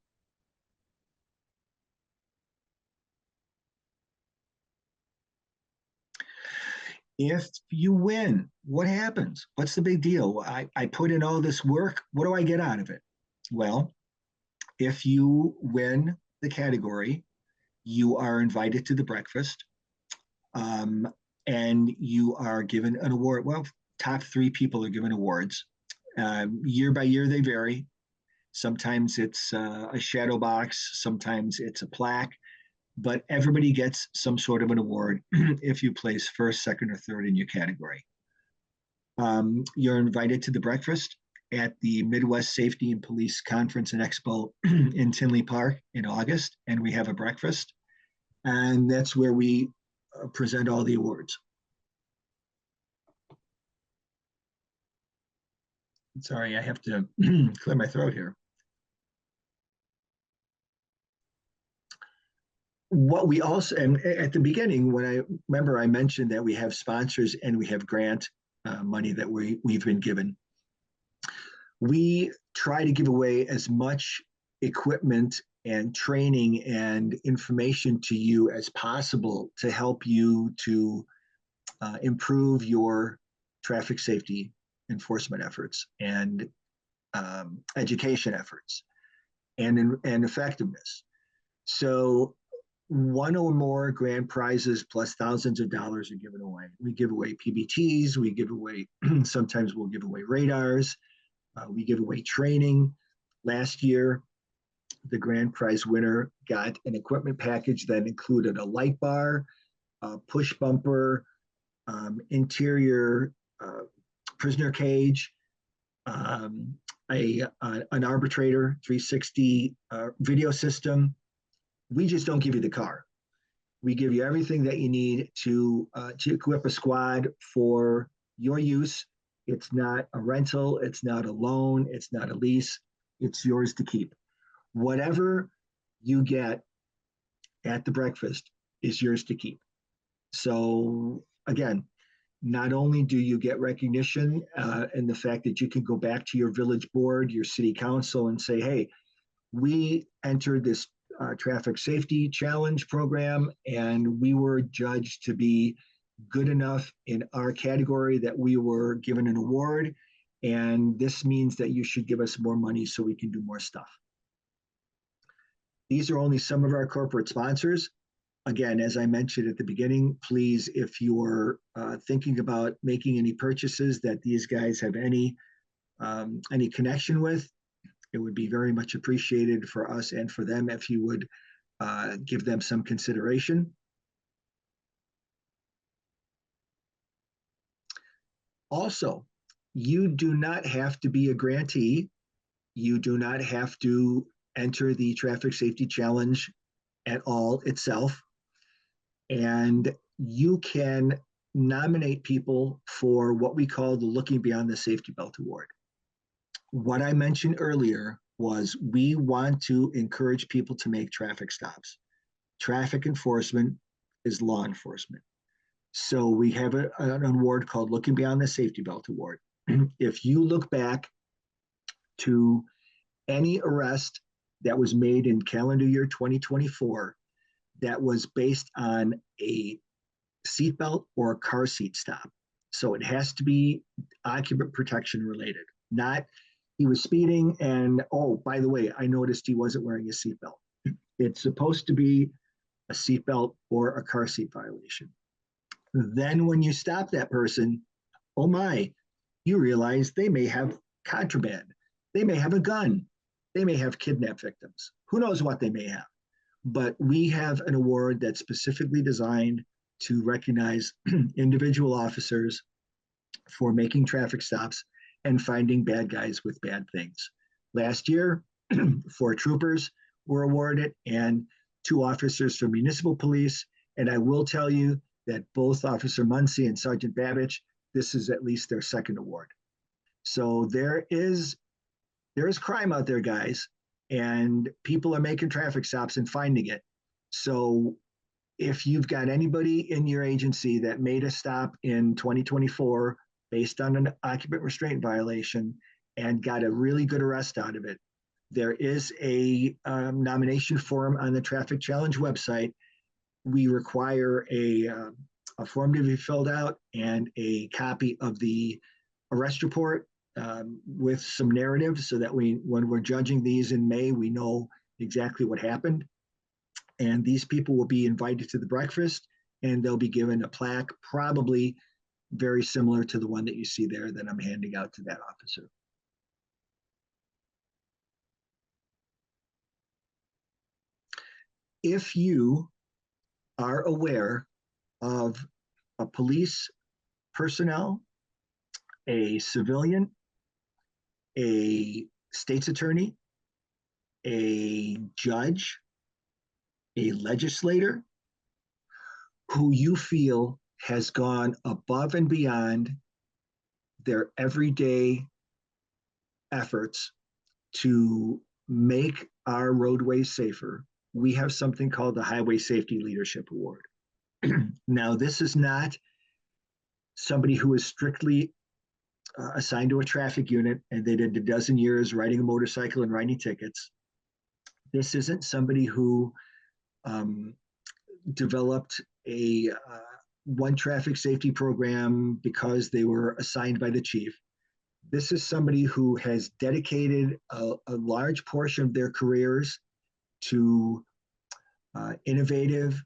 If you win, what happens? What's the big deal? I put in all this work. What do I get out of it? Well, if you win the category, you are invited to the breakfast, and you are given an award. Well, top 3 people are given awards. Year by year, they vary. Sometimes it's a shadow box. Sometimes it's a plaque. But everybody gets some sort of an award if you place 1st, 2nd, or 3rd in your category. You're invited to the breakfast at the Midwest Safety and Police Conference and Expo in Tinley Park in August, and we have a breakfast, and that's where we present all the awards. Sorry, I have to clear my throat here. What we also, and at the beginning, when I remember I mentioned that we have sponsors and we have grant money that we've been given. We try to give away as much equipment and training and information to you as possible to help you to improve your traffic safety enforcement efforts and education efforts and effectiveness. So one or more grand prizes plus thousands of dollars are given away. We give away PBTs, we give away, sometimes we'll give away radars, we give away training. Last year, the grand prize winner got an equipment package that included a light bar, a push bumper, interior prisoner cage, an arbitrator 360 video system. We just don't give you the car. We give you everything that you need to equip a squad for your use. It's not a rental, it's not a loan, it's not a lease, it's yours to keep. Whatever you get at the breakfast is yours to keep. So again, not only do you get recognition and the fact that you can go back to your village board, your city council and say, hey, we entered this traffic safety challenge program and we were judged to be good enough in our category that we were given an award, and this means that you should give us more money so we can do more stuff. These are only some of our corporate sponsors. Again, as I mentioned at the beginning, please, if you're thinking about making any purchases that these guys have any connection with, it would be very much appreciated for us and for them if you would give them some consideration. Also, you do not have to be a grantee. You do not have to enter the Traffic Safety Challenge at all itself. And you can nominate people for what we call the Looking Beyond the Safety Belt Award. What I mentioned earlier was we want to encourage people to make traffic stops. Traffic enforcement is law enforcement. So we have an award called Looking Beyond the Safety Belt Award. If you look back to any arrest that was made in calendar year 2024 that was based on a seatbelt or a car seat stop. So it has to be occupant protection related, not he was speeding and, oh, by the way, I noticed he wasn't wearing a seatbelt. It's supposed to be a seatbelt or a car seat violation. Then when you stop that person, oh my, you realize they may have contraband. They may have a gun. They may have kidnapped victims. Who knows what they may have? But we have an award that's specifically designed to recognize individual officers for making traffic stops and finding bad guys with bad things. Last year, 4 troopers were awarded and 2 officers from municipal police. And I will tell you that both Officer Muncie and Sergeant Babbage, this is at least their 2nd award. So there is crime out there, guys, and people are making traffic stops and finding it. So if you've got anybody in your agency that made a stop in 2024 based on an occupant restraint violation and got a really good arrest out of it, there is a nomination form on the Traffic Challenge website. We require a form to be filled out and a copy of the arrest report with some narrative so that when we're judging these in May, we know exactly what happened. And these people will be invited to the breakfast and they'll be given a plaque, probably very similar to the one that you see there that I'm handing out to that officer. If you are aware of a police personnel, a civilian, a state's attorney, a judge, a legislator who you feel has gone above and beyond their everyday efforts to make our roadways safer. We have something called the Highway Safety Leadership Award. Now, this is not somebody who is strictly assigned to a traffic unit and they did a dozen years riding a motorcycle and writing tickets. This isn't somebody who developed a one traffic safety program because they were assigned by the chief. This is somebody who has dedicated a large portion of their careers to innovative,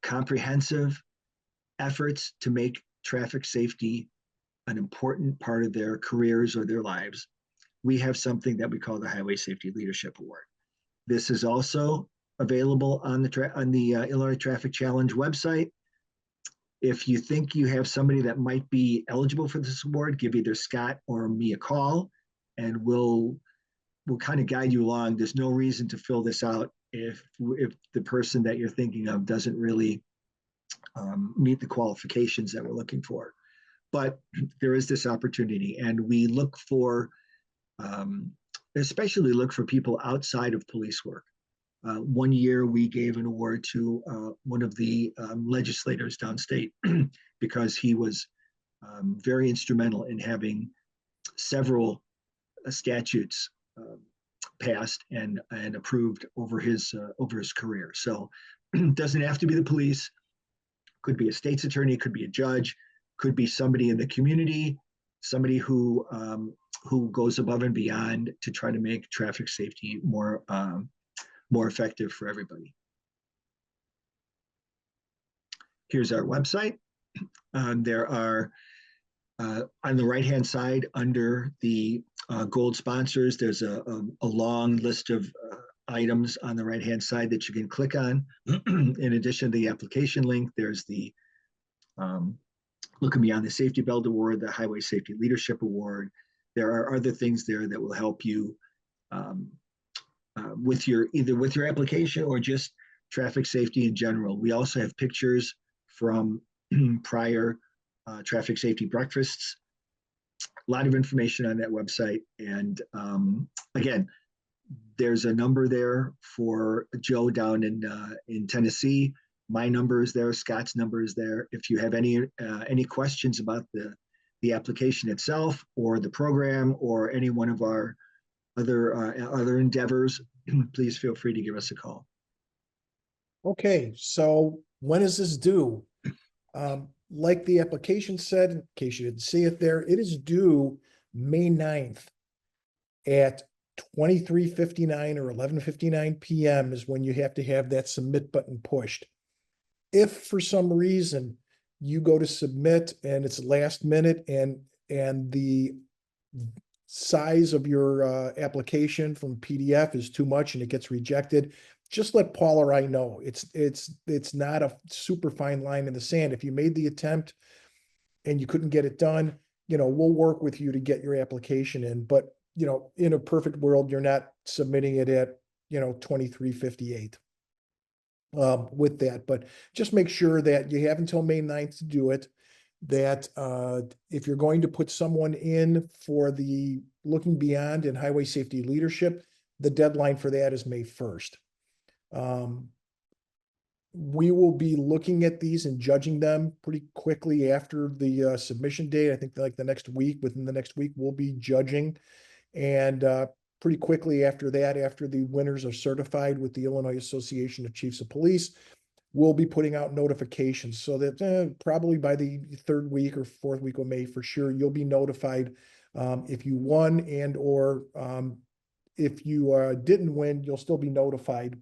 comprehensive efforts to make traffic safety an important part of their careers or their lives. We have something that we call the Highway Safety Leadership Award. This is also available on the Illinois Traffic Challenge website. If you think you have somebody that might be eligible for this award, give either Scott or me a call, and we'll kind of guide you along. There's no reason to fill this out if the person that you're thinking of doesn't really meet the qualifications that we're looking for. But there is this opportunity, and we look for, especially look for people outside of police work. One year we gave an award to one of the legislators downstate because he was very instrumental in having several statutes passed and approved over his career. So it doesn't have to be the police. Could be a state's attorney, could be a judge, could be somebody in the community, somebody who goes above and beyond to try to make traffic safety more effective for everybody. Here's our website. There are, on the right-hand side, under the gold sponsors, there's a long list of items on the right-hand side that you can click on. In addition to the application link, there's the Looking Beyond the Safety Belt Award, the Highway Safety Leadership Award. There are other things there that will help you with your application or just traffic safety in general. We also have pictures from prior traffic safety breakfasts. A lot of information on that website. And again, there's a number there for Joe down in Tennessee. My number is there. Scott's number is there. If you have any questions about the application itself or the program or any one of our other endeavors, please feel free to give us a call. Okay, so when is this due? Like the application said, in case you didn't see it there, it is due May 9th at 23:59 or 11:59 p.m. is when you have to have that submit button pushed. If for some reason you go to submit and it's last minute and the size of your application from PDF is too much and it gets rejected, just let Paul or I know. It's not a super fine line in the sand. If you made the attempt and you couldn't get it done, we'll work with you to get your application in. But, in a perfect world, you're not submitting it at, 23:58 with that. But just make sure that you have until May 9th to do it. That if you're going to put someone in for the Looking Beyond and Highway Safety Leadership, the deadline for that is May 1st. We will be looking at these and judging them pretty quickly after the submission date. I think like within the next week, we'll be judging. And pretty quickly after that, after the winners are certified with the Illinois Association of Chiefs of Police, we'll be putting out notifications so that probably by the third week or fourth week of May, for sure, you'll be notified if you won or if you didn't win, you'll still be notified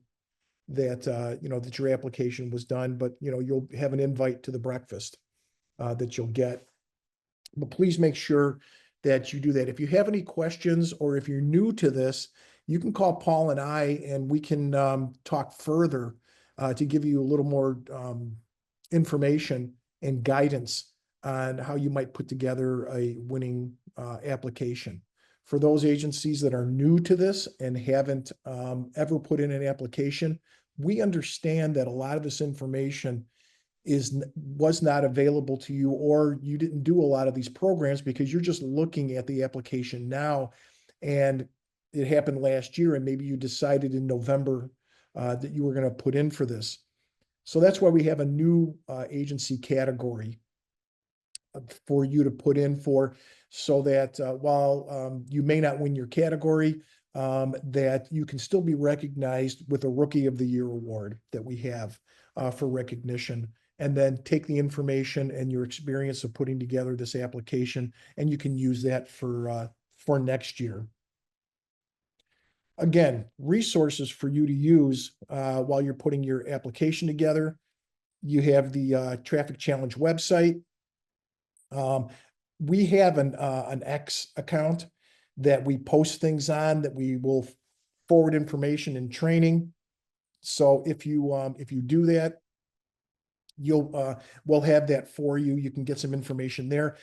that, that your application was done, but, you'll have an invite to the breakfast that you'll get. But please make sure that you do that. If you have any questions or if you're new to this, you can call Paul and I, and we can talk further to give you a little more information and guidance on how you might put together a winning application. For those agencies that are new to this and haven't ever put in an application, we understand that a lot of this information was not available to you, or you didn't do a lot of these programs because you're just looking at the application now, and it happened last year, and maybe you decided in November that you were going to put in for this. So that's why we have a new agency category for you to put in for, so that while you may not win your category, that you can still be recognized with a Rookie of the Year award that we have for recognition, and then take the information and your experience of putting together this application, and you can use that for next year. Again, resources for you to use while you're putting your application together. You have the Traffic Challenge website. We have an X account that we post things on, that we will forward information and training. So if you do that, we'll have that for you. You can get some information there.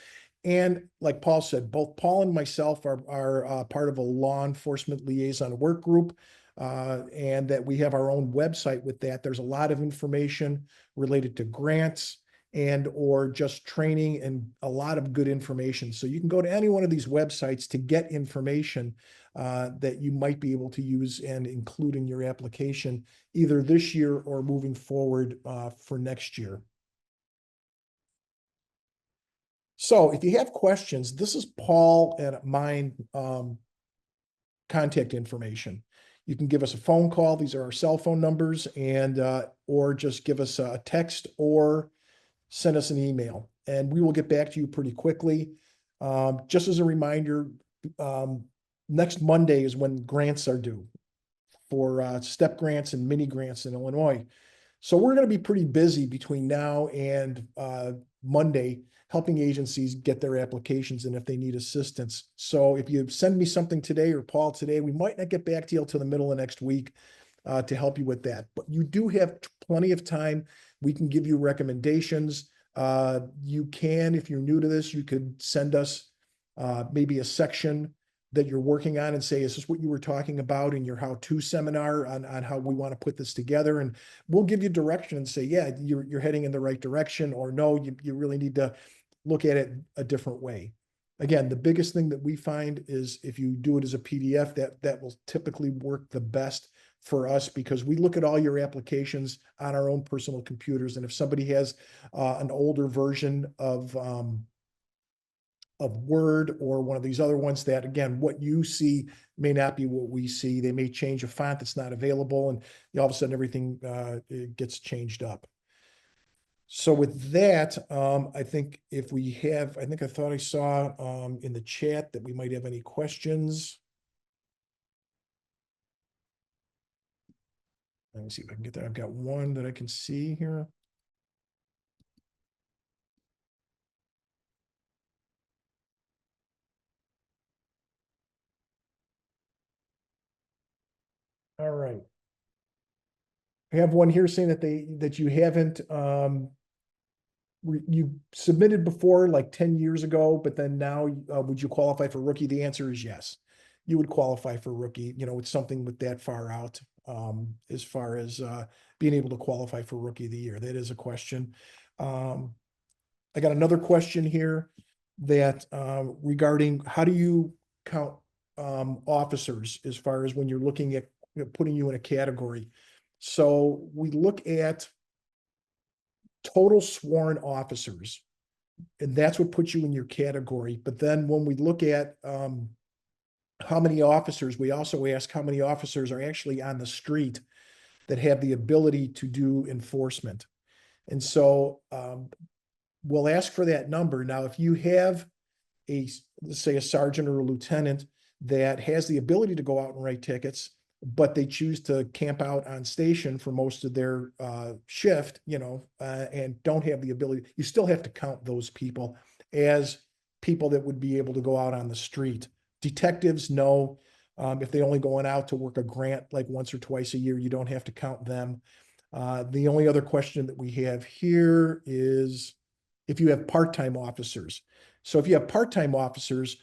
And like Paul said, both Paul and myself are part of a law enforcement liaison work group, and that we have our own website with that. There's a lot of information related to grants and or just training, and a lot of good information. So you can go to any one of these websites to get information that you might be able to use and include in your application, either this year or moving forward for next year. So if you have questions, this is Paul and mine contact information. You can give us a phone call. These are our cell phone numbers, and or just give us a text or send us an email, and we will get back to you pretty quickly. Just as a reminder, next Monday is when grants are due for step grants and mini grants in Illinois. So we're going to be pretty busy between now and Monday, helping agencies get their applications and if they need assistance. So if you send me something today, or Paul today, we might not get back to you until the middle of next week to help you with that. But you do have plenty of time. We can give you recommendations. You can, if you're new to this, you could send us maybe a section that you're working on and say, is this what you were talking about in your how-to seminar on how we want to put this together? And we'll give you direction and say, yeah, you're heading in the right direction, or no, you really need to look at it a different way. Again, the biggest thing that we find is if you do it as a PDF, that will typically work the best for us, because we look at all your applications on our own personal computers. And if somebody has an older version of Word or one of these other ones, that again, what you see may not be what we see. They may change a font that's not available, and all of a sudden everything it gets changed up. So with that, I think if we have, I thought I saw in the chat that we might have any questions. Let me see if I can get there. I've got one that I can see here. All right. I have one here saying that you haven't you submitted before, like 10 years ago, but then now would you qualify for rookie? The answer is yes. You would qualify for rookie. It's something with that far out as far as being able to qualify for Rookie of the Year. That is a question. I got another question here that regarding how do you count officers as far as when you're looking at putting you in a category. So we look at total sworn officers, and that's what puts you in your category. But then when we look at how many officers, we also ask how many officers are actually on the street that have the ability to do enforcement. And so we'll ask for that number. Now, if you have let's say a sergeant or a lieutenant that has the ability to go out and write tickets, but they choose to camp out on station for most of their shift, and don't have the ability, you still have to count those people as people that would be able to go out on the street. Detectives, no. If they're only going out to work a grant like once or twice a year, you don't have to count them. The only other question that we have here is, if you have part-time officers. So if you have part-time officers,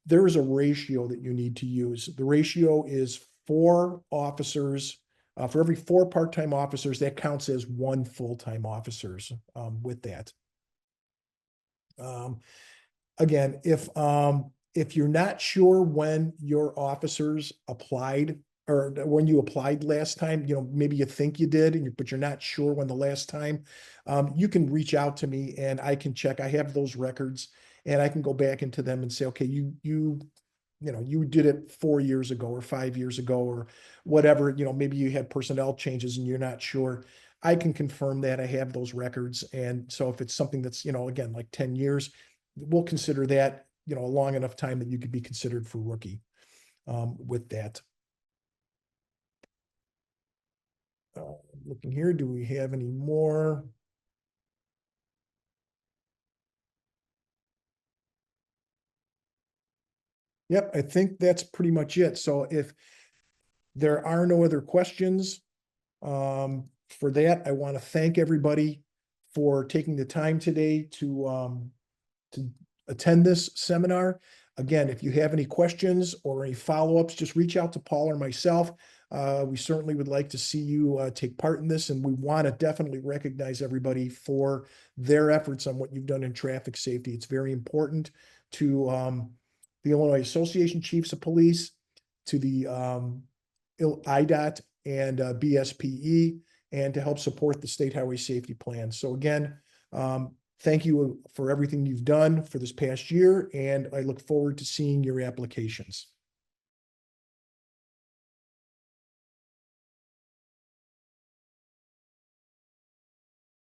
there is a ratio that you need to use. The ratio is 4 officers. For every 4 part-time officers, that counts as 1 full-time officers with that. Again, if you're not sure when your officers applied or when you applied last time, maybe you think you did, but you're not sure when the last time, you can reach out to me and I can check. I have those records and I can go back into them and say, okay, you did it 4 years ago or 5 years ago or whatever, maybe you had personnel changes and you're not sure. I can confirm that. I have those records. And so if it's something that's, again, like 10 years, we'll consider that, a long enough time that you could be considered for rookie with that. Looking here, do we have any more? Yep, I think that's pretty much it. So if there are no other questions, for that, I want to thank everybody for taking the time today to attend this seminar. Again, if you have any questions or any follow-ups, just reach out to Paul or myself. We certainly would like to see you take part in this, and we want to definitely recognize everybody for their efforts on what you've done in traffic safety. It's very important to the Illinois Association Chiefs of Police, to the IDOT and BSPE, and to help support the State Highway Safety Plan. So again, thank you for everything you've done for this past year, and I look forward to seeing your applications.